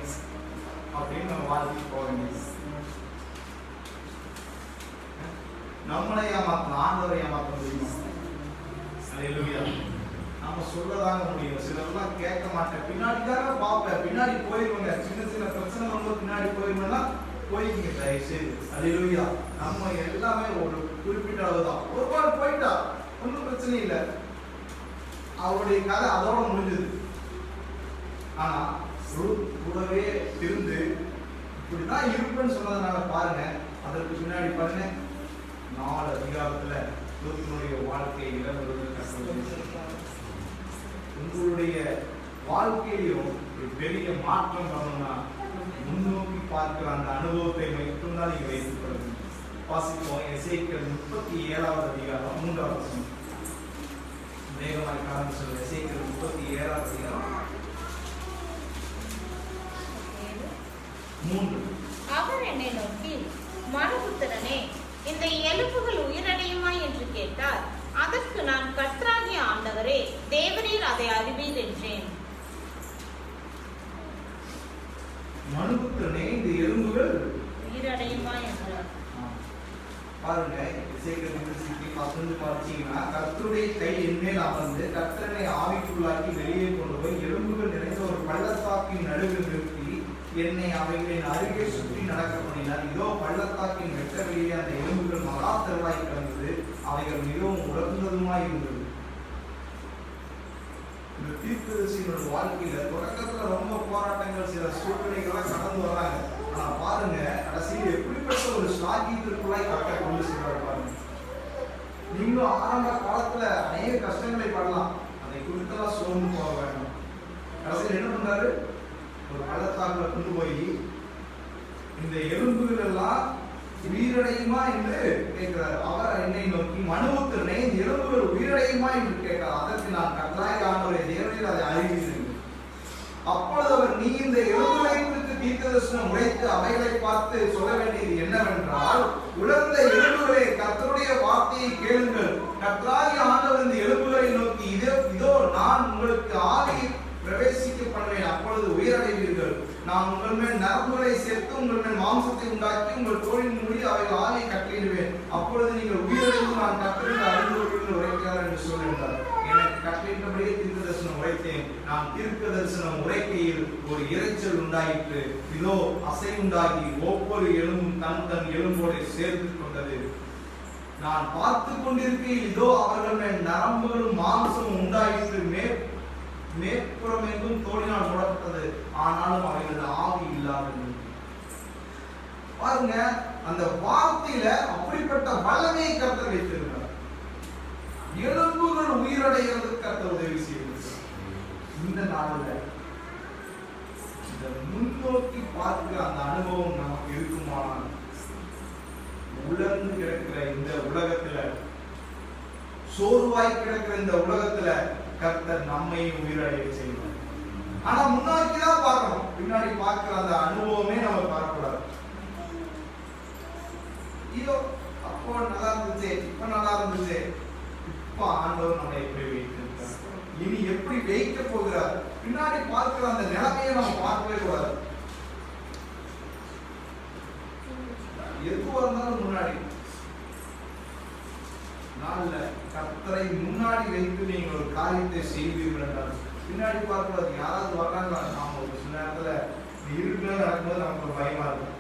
அப்படின்னு நம்ம வாழ்க்கை போக வேண்டியது. நம்மளை ஏமாத்தணும், ஆண்டவரை ஏமாத்த முடியுமா? அல்லேலூயா. நம்ம சொல்லதாங்க முடியும். சிலர்லாம் கேட்க மாட்டேன், பின்னாடிக்காக பார்ப்பேன், பின்னாடி போயிருவாங்க. சின்ன சின்ன பிரச்சனை வந்து பின்னாடி போயிருந்தா போய்க்கிங்க தயவு செய்து. அல்லேலூயா. நம்ம எல்லாமே ஒரு குறிப்பிட்ட அளவுதான். ஒரு வாரம் போயிட்டா ஒன்றும் பிரச்சனை இல்லை, அவருடைய கதை அதோட முடிஞ்சது. ஆனா ரூத் கூடவே இருந்து இப்படிதான் இருப்பேன்னு சொன்னதுனால பாருங்க, அதற்கு பின்னாடி பாருங்க 4 அதிகாரத்துல ரூத்தினுடைய வாழ்க்கையை உங்களுடைய வாழ்க்கையிலும் ஒரு பெரிய மாற்றம் பண்ணணும்னா முன்னோக்கி பார்க்கிற அந்த அனுபவத்தை மட்டும்தான் நீங்க வைத்துக் கொள்ளணும். வாசிப்போம் எசேக்கியேல் 37வது அதிகாரம் 3வது வசனம். வேகமாய் காரணம் சொல்லுங்க. எசேக்கியேல் 37வது அதிகாரம் 3. அவர் என்னை நோக்கி, மனுபுத்திரனே, இந்த எலும்புகள் உயிரடையுமா என்று கேட்டார். அதற்கு நான், கர்த்தராகிய ஆண்டவரே, தேவரீர் அதை அறிவீர் என்றேன். மனுபுத்திரனே, இந்த எலும்புகள் உயிரடையுமா என்றார். பாருங்க, எசேக்கியேல் 37 பார்த்தீங்கன்னா, கர்த்தருடைய கை என்மேல் அமர்ந்து கர்த்தரை ஆவிக்குள்ளாக்கி வெளியே கொண்டு போய் எலும்புகள் நிறைந்த ஒரு பள்ளத்தாக்கின் நடுவில் நிறுத்தி என்னை அவைகளின் அருகே சுற்றி நடக்க பண்ணினார். இதோ பள்ளத்தாக்கின் வெட்ட வெளியே அந்த எலும்புகள் மகா திரளாய் கிடந்தது, அவைகள் மிகவும் உலர்ந்ததுமாய் இருந்தது. இந்த தீர்க்கதரிசியோட வாழ்க்கையில தொடக்கத்துல ரொம்ப போராட்டங்கள், சில சூழ்நிலைகளை கடந்து வராங்க. ஆனா பாருங்க, கடைசியில் எப்படிப்பட்ட ஒரு ஸ்லாகியத்திற்குள்ளாய் கர்த்தர் கொண்டு செல்றார் பாருங்க. நீங்களும் ஆரம்ப காலத்துல அநேக கஷ்டங்களை படலாம், அதை குறித்தெல்லாம் சோர்ந்து போக வேண்டாம். கடைசியில் என்ன பண்றாரு? ஒரு பள்ளத்தாக்குல கொண்டு போய் இந்த எலும்புகள் எல்லாம் உயிரடையுமா என்று கேட்கிறார். அவர் என்னை நோக்கி, மனுபுத்திரனே, இந்த எலும்புகள் உயிரடையுமா என்று கேட்டார். அதற்கு நான், கர்த்தராகிய ஆண்டவரே, தேவரீர் அதை அறிவீர். அப்பொழுது அவர், நீ இந்த எலும்புகளை குறித்து தீர்க்கதரிசனம் உரைத்து அவைகளை பார்த்து சொல்ல வேண்டியது என்னவென்றால், உலர்ந்த எலும்புகளே, கர்த்தருடைய வார்த்தையை கேளுங்கள். கர்த்தராகிய ஆண்டவர் இந்த எலும்புகளை நோக்கி, இதோ நான் உங்களுக்கு ஆவியை பிரவேசிக்க பண்ணுவேன், அப்பொழுது உயிரடைவீர்கள். நான் உங்கள் மேல் நரம்புகளை சேர்த்து உங்கள் மேல் மாம்சத்தை உண்டாக்கி உங்கள் தோளின் மூடி அவைகள் ஆவியை கட்டளையிடுவேன், அப்பொழுது நீங்கள் உயிரடைந்து நான் கர்த்தருக்கு அறிந்து கொள்வீர்கள் உரைக்கிறார் என்று சொல்லுகிறார். எனக்கு கட்டளையிட்டபடியே தீர்க்க தரிசனம் உரைத்தேன். நான் தீர்க்க தரிசனம் உரைக்கையில் ஒரு இரைச்சல் உண்டாயிற்று. இதோ அசைவுண்டாகி ஒவ்வொரு எலும்பும் தன் தன் எலும்போடு சேர்த்து கொண்டது. நான் பார்த்து கொண்டிருக்கையில் இதோ அவர்கள் மேல் நரம்புகளும் மாம்சமும் உண்டாயிற்று. மேற்புறம் எங்கும் தோளினால் மூடப்பட்டது, ஆனாலும் அவைகள் ஆவி இல்லாதது. பாருங்க, அந்த வார்த்தையில அப்படிப்பட்ட வல்லமையை கர்த்தர் வைத்திருக்கிறார். எலும்புகள் உயிரடைகிறதுக்கு கர்த்தர் உதவி செய்திருக்கிறார். இந்த நாளில் இந்த முன்னோக்கி பார்க்கிற அந்த அனுபவம் நமக்கு இருக்குமானால் உலர்ந்து கிடக்கிற இந்த உலகத்துல, சோர்வாய் கிடக்கிற இந்த உலகத்துல கர்த்தர் நம்மை உயிரடைய செய்வார். ஆனா முன்னாடி தான் பார்க்கணும், பின்னாடி பார்க்கிற அந்த அனுபவமே நம்ம பார்க்கக்கூடாது. ஐயோ அப்போ நல்லா இருந்துச்சு, இப்ப நல்லா இருந்துச்சு, இப்ப ஆண்டவர் நம்ம எப்படி வைத்திருக்கார், இனி எப்படி வைக்க போகிறார், பின்னாடி பார்க்கிற அந்த நிலைமையை நம்ம பார்க்கவே கூடாது. எதுவா இருந்தாலும் முன்னாடி நாள்ல கர்த்தரை முன்னாடி வைத்து நீங்கள் ஒரு காரியத்தை செய்வீர்கள் என்றால் பின்னாடி பார்க்கக்கூடாது. யாராவது வர்றாங்க, நாம ஒரு சில நேரத்துல இருட்டுல நடக்கும்போது நமக்கு ஒரு பயமா இருக்கும்.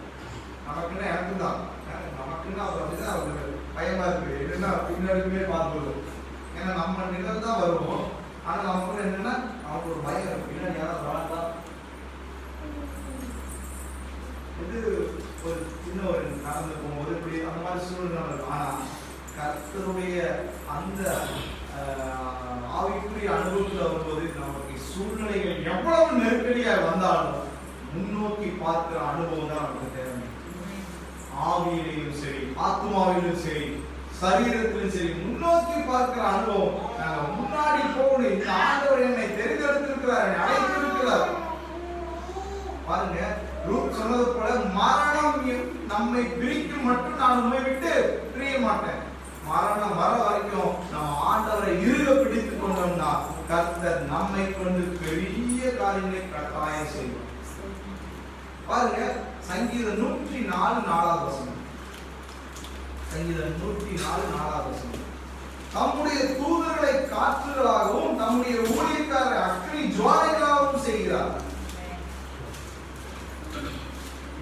நமக்குன்னா எனக்கு தான், நமக்குன்னா அவர் அப்படிதான் அவருக்கு பயமா இருக்கு. என்னன்னா பின்னாடியுமே பார்த்துருவோம், ஏன்னா நம்ம நிழல் தான் வருவோம். ஆனா நமக்கு என்னன்னா அவருக்கு ஒரு பயம் இருக்கு, பின்னாடி யாராவது வராங்களா. இது ஒரு சின்ன ஒரு நடந்து போகும்போது இப்படி அந்த மாதிரி சூழ்நிலை இருக்கும். ஆனா கர்த்தருடைய அந்த ஆவிக்குரிய அனுபவத்தில் வரும்போது நமக்கு சூழ்நிலைகள் எவ்வளவு நெருக்கடியா வந்தாலும் முன்னோக்கி பார்க்கிற அனுபவம் தான் நமக்கு தேவை. ஆவியிலும் சரி, ஆத்மாவிலும் சரி, சரீரத்திலும் சரி, முன்னோக்கி பார்க்கிற அனுபவம். நாங்க முன்னாடி போகணும், இந்த ஆண்டவர் என்னை தெரிந்தெடுத்திருக்கிறார், என்னை அழைத்திருக்கிறார். பாருங்க, ரூத் சொன்னது போல மரணம் நம்மை பிரிக்கும் மட்டும் நான் உண்மை விட்டு பிரிய மாட்டேன். மரணம் வர வரைக்கும் நம்ம ஆண்டவரை இறுக பிடித்துக் கொண்டோம்னா கர்த்தர் நம்மை கொண்டு பெரிய காரியங்களை கட்டாயம் செய்வோம். பாருங்க, சங்கீதம் 104 வசனம். சங்கீதம் 104 வசனம். தம்முடைய தூதர்களை காற்றுகளாகவும் தம்முடைய ஊழியக்காரரை அக்னி ஜுவாலைகளாகவும் செய்கிறார்.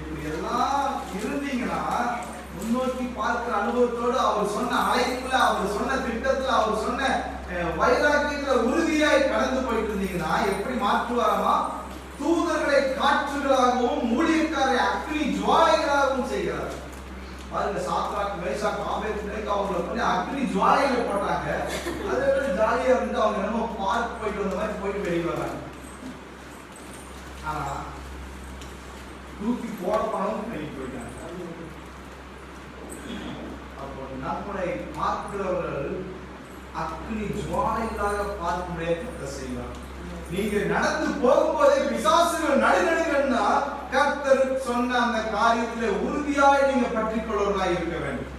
இப்படி எல்லாம் இருந்தீங்கன்னா முன்னோக்கி பார்க்கிற அனுபவத்தோடு அவர் சொன்ன அழைப்புல, அவர் சொன்ன திட்டத்துல, அவர் சொன்ன வைராக்கியத்துல உறுதியாய் கடந்து போயிட்டு இருந்தீங்கன்னா எப்படி மாற்றுவாரமா? தூதர்களை காற்றுகளாகவும் ஊழியக்காரை அக்னி ஜுவாலைகளாகவும் செய்கிறார். பாருங்க, சாத்ராக், மேஷாக், ஆபேத்நேகோ அவங்களை பண்ணி அக்னி ஜுவாலையில போட்டாங்க. அதை விட ஜாலியா இருந்து அவங்க என்னமோ பார்க் போயிட்டு வந்த மாதிரி போயிட்டு வெளியே வர்றாங்க. ஆனா தூக்கி போட பணம் கைக்கு போயிட்டாங்க. அப்போ நம்மளை பார்க்கிறவர்கள் அக்னி ஜுவாலைகளாக பார்க்கும்படியே கர்த்தர் செய்வார். நீங்க நடந்து போகும்போதே பிசாசுகள் நடுநடுங்கன்னா கர்த்தர் சொன்ன அந்த காரியத்திலே உறுதியாய் நீங்க பற்றிக் கொள்வர்களாய் இருக்க வேண்டும்.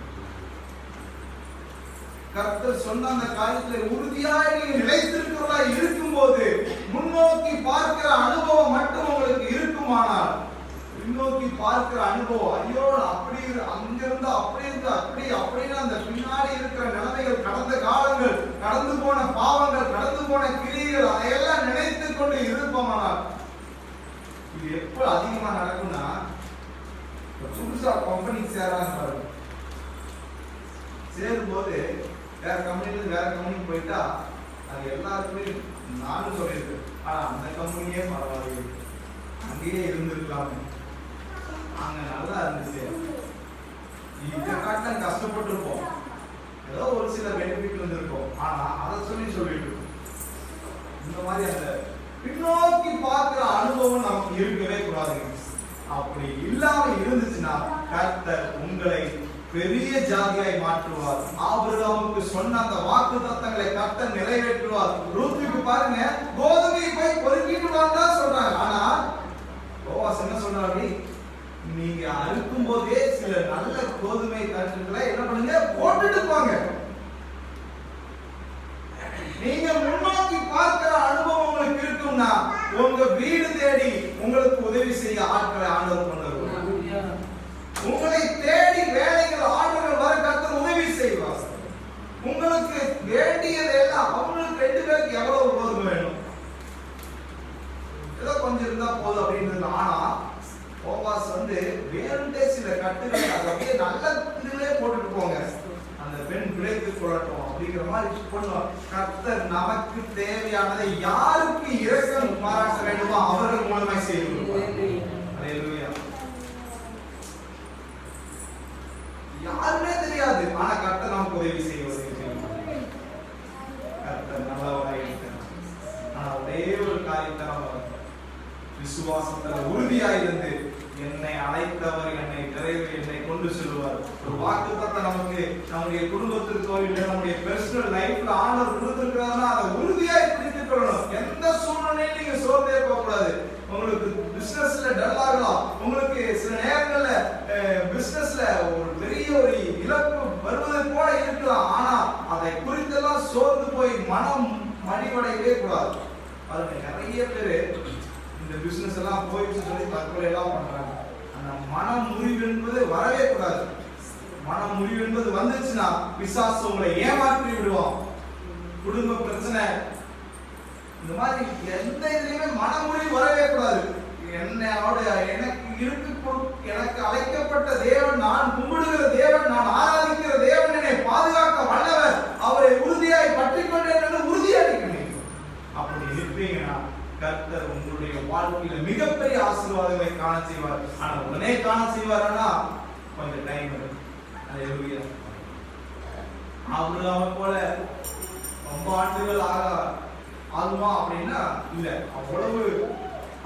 கர்த்தர் சொன்ன அந்த காரியத்திலே உறுதியாய் நீங்க நிலைத்திருக்கிறவர்களாய் இருக்கும்போது முன்னோக்கி பார்க்கிற அனுபவம் மட்டும் உங்களுக்கு இருக்குமானால், பின்னோக்கி பார்க்கிற அனுபவம், ஐயோ அப்படி அங்கிருந்து அப்படி இருந்து அப்படி அப்படின்னு அந்த பின்னாடி இருக்கிற நிலைமைகள், கடந்த காலங்கள், கடந்து போன பாவங்கள், கடந்து போன கிரியைகள், அதையெல்லாம் நினைத்துக் கொண்டு இருப்போமானால் இது எப்ப அதிகமா நடக்கும்னா, புதுசா கம்பெனி சேராங்க பாருங்க. சேரும்போது வேற கம்பெனில வேற கம்பெனிக்கு போயிட்டா அது எல்லாருக்குமே நானும் சொல்லியிருக்கேன், ஆனா அந்த கம்பெனியே பரவாயில்லை, அங்கேயே இருந்திருக்கலாமே, அங்க நல்லா இருந்துச்சு, இதை காட்டம் கஷ்டப்பட்டு இருப்போம், ஏதோ ஒரு சில பெனிஃபிட் வந்திருக்கும், ஆனா அதை சொல்லிட்டு இருக்கோம். இந்த மாதிரி அந்த பின்னோக்கி பார்க்கிற அனுபவம் நமக்கு இருக்கவே கூடாதுங்க. அப்படி இல்லாம இருந்துச்சுன்னா கர்த்தர் உங்களை பெரிய ஜாதியாய் மாற்றுவார். ஆபிரகாமுக்கு சொன்ன அந்த வாக்கு தத்தங்களை கர்த்தர் நிறைவேற்றுவார். ரூத்துக்கு பாருங்க, கோதுமையை போய் பொறுக்கிட்டு வாங்க சொல்றாங்க, ஆனா போவாஸ் என்ன சொல்றாரு? நீங்க அறுக்கும் போதே சில நல்ல கோதுமை கட்டுகளை என்ன பண்ணுங்க, போட்டுட்டு போங்க. நீங்க முன்னோக்கி பார்க்கிற அனுபவம் உங்களுக்கு இருக்கும்னா உங்க வீடு தேடி உங்களுக்கு உதவி செய்ய ஆட்களை ஆண்டவர் கொண்டு வருவார். உங்களை தேடி வேலைகள் ஆண்டவர் வர கர்த்தர் உதவி செய்வார். உங்களுக்கு வேண்டியது எல்லாம், அவங்களுக்கு 2 பேருக்கு எவ்வளவு கோதுமை வேணும், ஏதோ கொஞ்சம் இருந்தா போதும் அப்படின்றது. ஆனா போவாஸ் வேணுண்டே சில கட்டுகளை அப்படியே நல்ல இதுலயே போட்டுட்டு போங்க, அந்த பெண் பிழைத்துக் கொள்ளட்டும் அப்படிங்கிற மாதிரி பண்ணுவோம். கர்த்தர் நமக்கு தேவையானதை யாருக்கு இரக்கம் பாராட்ட வேண்டுமோ அவர்கள் மூலமாய் செய்வார். அல்லேலூயா. யாருமே தெரியாது, ஆனா கர்த்தர் நமக்கு உதவி செய்வது. கர்த்தர் நல்லவராய் இருக்கிறார். ஆனா ஒரே ஒரு காரியத்தை நம்ம விசுவாசத்துல உறுதியாயிருந்து என்னை அழைத்தவர் என்னை கொண்டு செல்வார். ஒரு வாக்குத்தத்தம் நமக்கு நம்முடைய குடும்பத்திற்கோ இல்லை நம்முடைய பெர்சனல் லைஃப்ல ஆண்டவர் கொடுத்திருக்கிறாருன்னா அதை உறுதியாய் பிடித்துக் கொள்ளணும். எந்த சூழ்நிலையும் நீங்க சோர்ந்தே போகக்கூடாது. உங்களுக்கு பிசினஸ்ல டல் ஆகலாம், உங்களுக்கு சில நேரங்கள்ல பிசினஸ்ல ஒரு பெரிய ஒரு இழப்பு வருவது போல இருக்கலாம். ஆனா அதை குறித்தெல்லாம் சோர்ந்து போய் மனம் மடிவடையவே கூடாது. அதுக்கு நிறைய பேரு இந்த பிசினஸ் எல்லாம் போயிடுச்சு சொல்லி தற்கொலை எல்லாம் பண்றாங்க. அந்த மனம் முறிவு என்பது வரவே கூடாது. மனம் முறிவு என்பது வந்துச்சுன்னா பிசாசு உங்களை ஏமாற்றி விடுவான். குடும்ப பிரச்சனை இந்த மாதிரி எந்த இதுலயுமே மனமுறிவு வரவே கூடாது. எனக்கு அழைக்கப்பட்ட தேவன், நான் கும்பிடுகிற தேவன், நான் ஆராதிக்கிற தேவன் என்னை பாதுகாக்க வல்லவர், அவரை உறுதியாய் பற்றி கொண்டேன் உறுதியாடிக்கணும். அப்படி இருப்பீங்கன்னா கர்த்தர் உங்களுடைய வாழ்க்கையில மிகப்பெரிய ஆசீர்வாதங்களை காண செய்வார். ஆனா உடனே காண செய்வார்னா கொஞ்சம் டைம் எடுக்கும். அல்லேலூயா. அவரை போல ரொம்ப ஆண்டுகள் ஆகுமா அப்படின்னா இல்ல, அவ்வளவு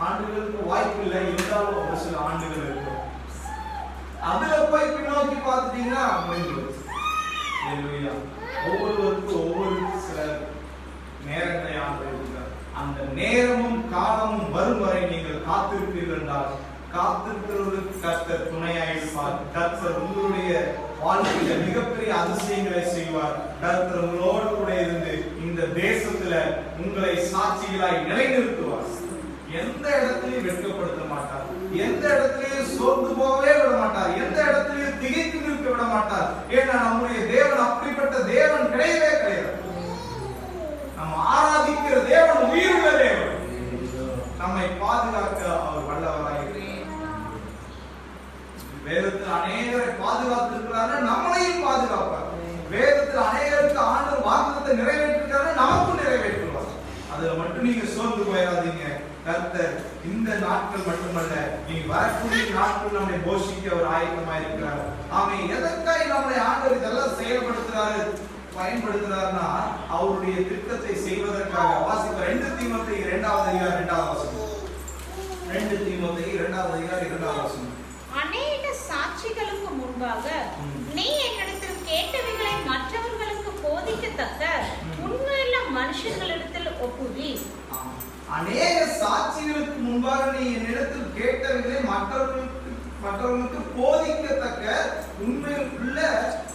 ஆண்டுகளுக்கு வாய்ப்பு இல்லை. இருந்தாலும் ஒரு சில ஆண்டுகள் இருக்கும். அதுல போய் பின்னோக்கி பார்த்துட்டீங்கன்னா ஒவ்வொருவருக்கும் ஒவ்வொரு சில நேரங்களை ஆண்டுகிறார். அந்த நேரமும் காலமும் வரும் வரை நீங்கள் காத்திருப்பீர்கள் என்றால் காத்திருக்கிறவர்களுக்கு கர்த்தர் துணையாயிருப்பார். கர்த்தர் உங்களுடைய வாழ்க்கையில மிகப்பெரிய அதிசயங்களை செய்வார். கர்த்தர் உங்களோடு கூட இருந்து இந்த தேசத்துல உங்களை சாட்சிகளாய் நிலைநிறுத்துவார். எந்த இடத்திலையும் வெட்கப்படுத்த மாட்டார். எந்த இடத்திலையும் சோர்ந்து போகவே விட மாட்டார். எந்த இடத்திலையும் திகைத்து நிற்க விட மாட்டார். ஏன்னா நம்முடைய தேவன் அப்படிப்பட்ட தேவன் கிடையவே கிடையாது. நம்ம ஆராதிக்கிற தேவன் உயிருள்ள தேவன். நம்மை பாதுகாக்க அவர் வல்லவராய் இருக்கிறார். வேதத்தில் அநேகரை பாதுகாத்திருக்கிறார், நம்மளையும் பாதுகாப்பார். வேதத்தில் அநேகருக்கு ஆண்டவர் வாக்குத்தத்தை நிறைவேற்றிருக்கிறார், நமக்கும் நிறைவேற்றுவார். அதுல மட்டும் நீங்க சோர்ந்து போயிடாதீங்க. கர்த்தர் இந்த நாட்கள் மட்டுமல்ல, நீ வரக்கூடிய நாட்கள் நம்மை போஷிக்க அவர் ஆயத்தமாயிருக்கிறார். அவன் எதற்காக நம்மளை ஆண்டவர் இதெல்லாம் செயல்படுத்துறாரு பயன்படுத்துறாருன்னா அவருடைய திட்டத்தை செய்வதற்காக. வாசிப்ப 2 தீமோத்தேயு 2வது அதிகாரம் 2வது வசனம். 2 தீமோத்தேயு 2வது அதிகாரம் 2வது வசனம். அநேக சாட்சிகளுக்கு முன்பாக நீ என்னிடத்தில் கேட்டவைகளை மற்றவர்களுக்கு போதிக்கத்தக்க உண்மையுள்ள மனுஷங்களிடத்தில் ஒப்புவி. அநேக சாட்சிகளுக்கு முன்பாக நீ என்னிடத்தில் கேட்டவைகளை மற்றவர்களுக்கு போதிக்கத்தக்க உண்மையுள்ள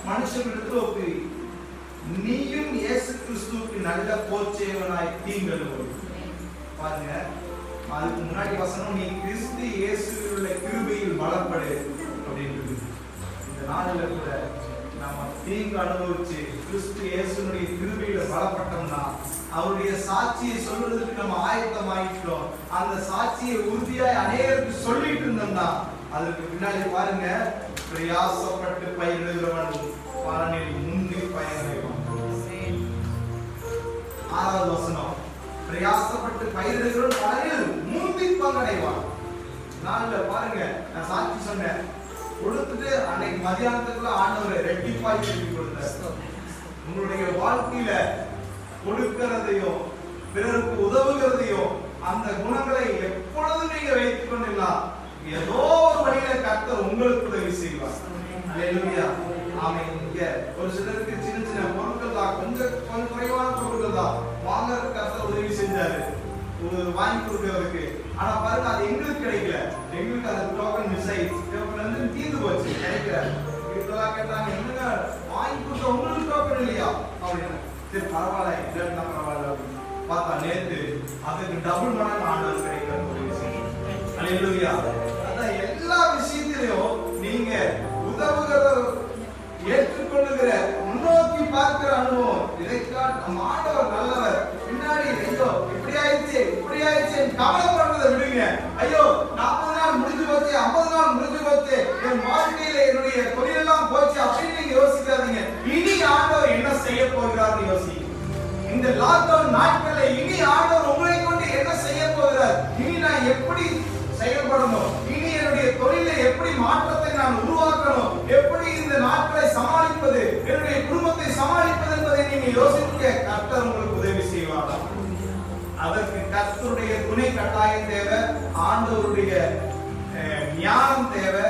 மனுஷங்களிடத்தில் ஒப்புவி. நீயும் இயேசு கிறிஸ்துவுக்கு நல்ல போர்ச்சேவனாய் தீங்கழுவோம். பாருங்க, அதுக்கு முன்னாடி வசனம் நீ கிறிஸ்து இயேசுவுள்ள கிருபையில் பலப்படு அப்படின்றது. இந்த நாளில கூட நம்ம தீங்கு அனுபவிச்சு கிறிஸ்து இயேசுனுடைய கிருபையில பலப்பட்டோம்னா அவருடைய சாட்சியை சொல்றதுக்கு நம்ம ஆயத்தமாயிட்டோம். அந்த சாட்சியை உறுதியாய் அநேகருக்கு சொல்லிட்டு இருந்தோம்னா அதுக்கு பின்னாடி பாருங்க, பிரயாசப்பட்டு பயிரிடுகிறவன் பலனில் முந்தி பயனடைவான். 6வது வசனம், பிரயாசப்பட்டு பயிரிடுகிறவன் பலனில் முந்தி பங்கடைவான். நாள்ல பாருங்க, நான் சாட்சி சொன்னேன் கொடுத்துட்டு அன்னைக்கு மதியானத்துக்குள்ள ஆண்டவர் ரெட்டிப்பாய் திருப்பி கொடுத்தார். உங்களுடைய வாழ்க்கையில கொடுக்கிறதையும் பிறருக்கு உதவுகிறதையும் அந்த குணங்களை எப்பொழுதும் நீங்க வைத்துக் கொண்டிருக்கலாம். ஏதோ ஒரு வழியில கர்த்தர் உங்களுக்கு உதவி செய்வார். அல்லேலூயா. ஆமென். இங்க ஒரு சிலருக்கு சின்ன சின்ன பொருட்கள் தான், கொஞ்சம் குறைவான பொருட்கள் தான் வாங்கறதுக்கு கர்த்தர் உதவி செஞ்சாரு, வாங்கி கொடுக்கறதுக்கு. ஆனா பாருங்க, அது எங்களுக்கு கிடைக்கல. எங்களுக்கு அந்த டோக்கன் மிஸ் ஆயிடுச்சு. டோக்கன் வந்து தீர்ந்து போச்சு, கிடைக்கல. இப்பெல்லாம் கேட்டாங்க, என்னங்க வாங்கி கொடுத்த உங்களுக்கு டோக்கன் இல்லையா அப்படின்னு. சரி பரவாயில்ல, இல்லைன்னா பரவாயில்ல அப்படின்னு பார்த்தா நேற்று அதுக்கு டபுள் மடங்கு ஆண்டவர் கிடைக்கிற ஒரு விஷயம். அல்லேலூயா. அதான் எல்லா விஷயத்திலையும் நீங்க உதவுகிற ஏற்றுக்கொள்ளுகிற முன்னோக்கி பார்க்கிற அனுபவம். இதைத்தான் நம்ம ஆண்டவர் நல்லவர். பின்னாடி ஐயோ இப்படி ஆயிடுச்சு கவலைப்படுறதை விடுங்க. ஐயோ 40 நாள் முடிஞ்சு போச்சு, 50 நாள் முடிஞ்சு போச்சு, என் வாழ்க்கையில என்னுடைய தொழிலெல்லாம் போச்சு அப்படின்னு நீங்க யோசிக்காதீங்க. இனி ஆண்டவர் என்ன செய்ய போகிறார்னு யோசிங்க. இந்த லாக்டவுன் நாட்கள்ல இனி ஆண்டவர் உங்களை கொண்டு என்ன செய்ய போகிறார், இனி நான் எப்படி செயல்படணும், இனி என்னுடைய தொழிலை எப்படி மாற்றத்தை நான் உருவாக்கணும், எப்படி இந்த நாட்களை சமாளிப்பது, என்னுடைய குடும்பத்தை சமாளிப்பது என்பதை நீங்க யோசிக்க கர்த்தர் உங்களுக்கு உதவி செய்வார். அதற்கு கர்த்தருடைய துணை கட்டாயம் தேவை, ஆண்டவருடைய ஞானம் தேவை.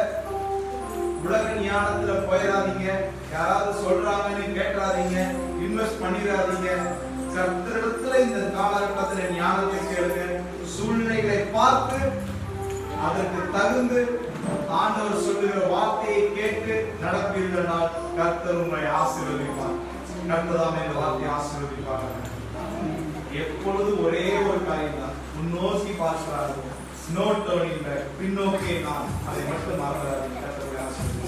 உலக ஞானத்துல போயிடாதீங்க, யாராவது சொல்றாங்கன்னு கேட்காதீங்க, இன்வெஸ்ட் பண்ணிடாதீங்க. கர்த்தரிடத்துல இந்த காலகட்டத்துல ஞானத்தை கேளுங்க. சூழ்நிலைகளை பார்த்து அதற்கு தகுந்து ஆண்டவர் சொல்லுகிற வார்த்தையை கேட்டு நடப்பீர்களால் கர்த்தர் உங்களை ஆசீர்வதிப்பார். கர்த்தர் இந்த வார்த்தையை ஆசீர்வதிப்பார். எப்பொழுது ஒரே ஒரு காரியம் தான், முன்னோக்கி பார்க்கிறார்கள், நோ டர்னிங் பேக், பின்னோக்கி நான், அதை மட்டும் மறந்துடாதீங்க. கர்த்தருடைய ஆசீர்வாதம்.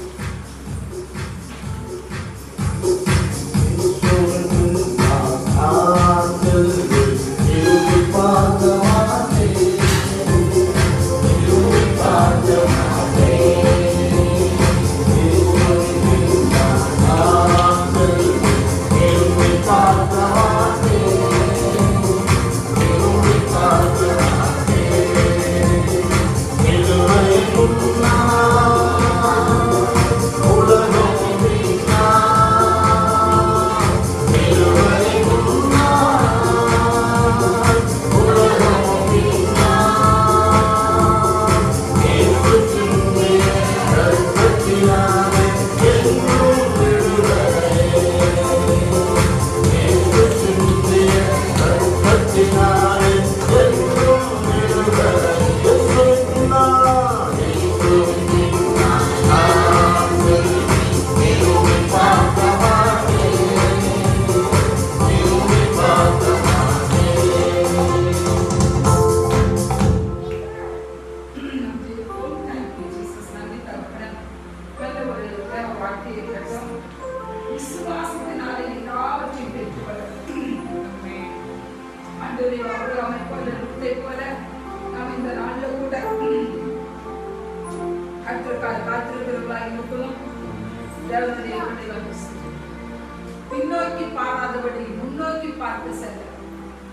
பின்னோக்கி பாராதபடி முன்னோக்கி பார்த்து செல்ல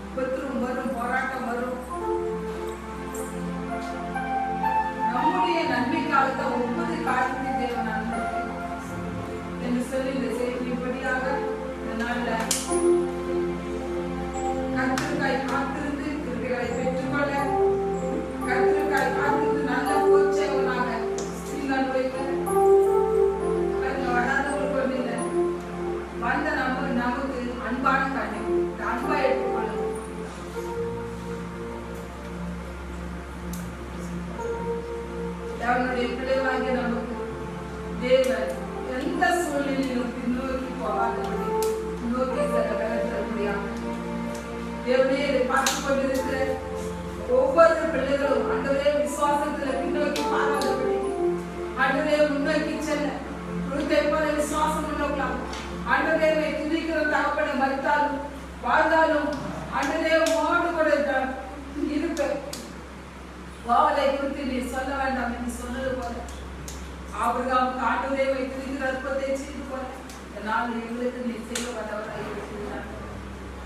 உபத்திரம் வரும், போராட்டம் வரும். நம்முடைய நன்மைக்காக ஒவ்வொரு காரியத்தை தேவன் என்று சொல்லி இந்த செய்திப்படியாக இந்த நாள்ல கர்த்தருக்காய் காத்திருந்து கிருபைகளை பெற்றுக்கொள்ள, கர்த்தருக்காய் காத்திருந்து நல்ல போச்சவனாக நீங்கள் வைத்து வந்த நமக்கு அன்பான கண்ணை அன்பா எடுத்துக்கொள்ளும். அவனுடைய பிள்ளைகளாகிய நமக்கு தேவன் எந்த சூழ்நிலையிலும் பின்னோக்கி போகாதபடி முன்னோக்கி செல்ல முடியாது. தேவனே பார்த்துக் கொண்டிருக்கிற ஒவ்வொரு பிள்ளைகளும் ஆண்டவரே விசுவாசத்துல பின்னோக்கி பாராதபடி ஆண்டவரே முன்னோக்கி செல்ல போல விசுவாசம் உள்ளவர்களாம். ஆண்டவரே துதிக்கிற தகப்பனை மறுத்தாலும் வாழ்ந்தாலும் ஆண்டவரே உம்மோடு கூட இருக்க வாவலை குறித்து நீ சொல்ல வேண்டாம் என்று சொன்னது போல ஆபிரகாமுக்கு ஆண்டவரே துதிக்கிற அற்புதத்தை செய்து போல இந்த நாள் எங்களுக்கு நீ செய்ய வந்தவராக இருக்கிறார்.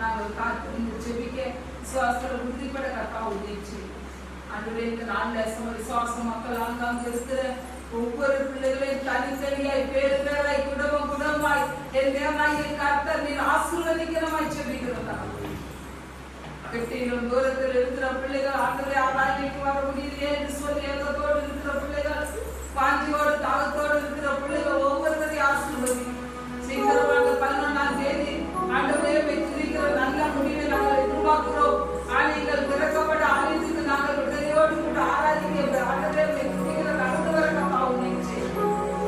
நாங்கள் காத்து ஜெபிக்க விசுவாசத்தில் உறுதிப்பட கத்தா உதவி செய்யும். ஆண்டவரே இந்த நாள்ல விசுவாச மக்கள் ஆங்காங்க இருக்கிற ஒவ்வொரு பிள்ளைகளையும் தனித்தனியாய் பேரு பேராய் குடும்பம் குடும்பமாய் என் தேவனாகிய கர்த்தர் நீர் ஆசீர்வதிக்கிறமாய் ஜெபிக்கிறதா. கட்டிலும் தூரத்தில் இருக்கிற பிள்ளைகள் ஆண்டவரே ஆராய்ச்சிக்கு வர முடியலையே என்று சொல்லி ஏகத்தோடு இருக்கிற பிள்ளைகள், பாஞ்சியோடு தாகத்தோடு இருக்கிற பிள்ளைகள் ஒவ்வொருவரையும் ஆசீர்வதி. சீக்கிரமாக 11ஆம் தேதி ஆண்டவரே வைத்திருக்கிற நல்ல முடிவை நாங்கள் எதிர்பார்க்கிறோம். ஆலயங்கள் திறக்கப்பட ஆலயத்துக்கு நாங்கள் விடுதலையோடு கூட ஆராதிக்க ஆண்டவரே வைத்திருக்கிற நடந்து வர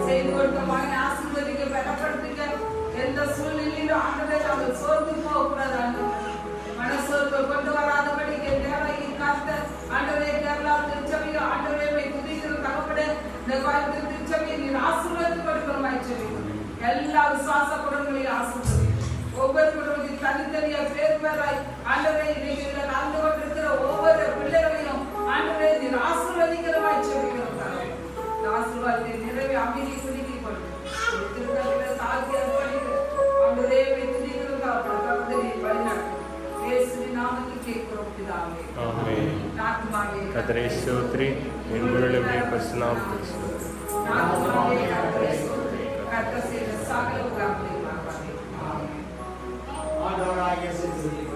செய்து கொடுத்த மகனை ஆசீர்வதிக்க பெறப்படுத்துங்க. எந்த சூழ்நிலையிலும் ஆண்டவரே நாங்கள் சோர்ந்து போகக்கூடாது. மனசோர்வை கொண்டு வராதபடிக்கு தேவையை காத்த ஆண்டவரே கேரளா திருச்சபையில் ஆண்டவரே துதிக்கிற தகப்படே இந்த கோயம்புத்தூர் திருச்சபையை நீர் ஆசீர்வதித்து கொடுக்கிறோமாய் ஜெபிக்கிறோம். எல்லா விசுவாச குடும்பங்களையும் ஆசீர்வதி. ஒவ்வொரு குடும்பத்தையும் தனித்தனியா பேர் பேராய் ஆண்டவரே இன்னைக்கு நடந்து கொண்டிருக்கிற ஒவ்வொரு பிள்ளைகளையும் ஆண்டவரே நீர் ஆசீர்வதிக்கிறோமாய் ஜெபிக்கிறோம். ஆசீர்வாதத்தை நிறைவே அமைதி குலுக்கிக் கொண்டு தாக்கி அர்ப்பணித்து ஆண்டவரே துதிக்கிறோம். அப்படி வழிநடத்தும் இயேசுவின் நாமத்தில் கேட்கிறோம் பிதாவே. ஆமென். நாத்மாவே கர்த்தரை ஸ்தோத்திரி. எங்களுடைய பரிசுநாமத்தை ஸ்தோத்திரி. நாத்மாவே கர்த்தரை ஸ்தோத்திரி. கர்த்தர் செய்த சகல உபகாரங்களையும் மறவாதே. ஆமென். ஆண்டவராகிய இயேசுவின்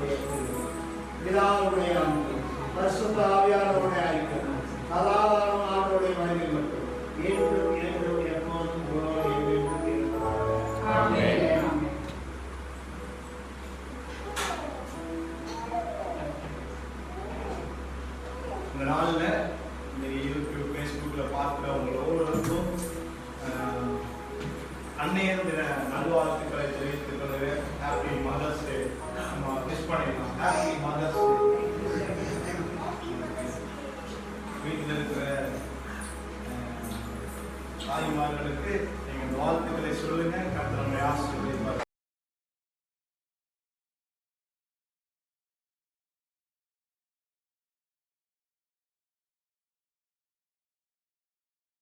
பிதாவுடைய அன்பு பரிசுத்த ஆவியானவருடைய ஐக்கியம் சதாதாரம் ஆண்டவருடைய மனைவி மட்டும் என்றும் என்றும் எப்போதும் இந்த நாளில் இந்த யூடியூப் ஃபேஸ்புக்கில் பார்க்குற ஒவ்வொருவருக்கும் அன்னையர் தின நல்வாழ்த்துக்களை தெரிவித்துக் கொள்கிறேன். Happy mother's day. நம்ம விஷ் பண்ணிடலாம். Happy mother's day. வீட்டில் இருக்கிற தாய்மார்களுக்கு எங்கள் வாழ்த்துக்களை சொல்லுங்க. கர்த்தர் நம்மை ஆசீர்வதிப்பார்.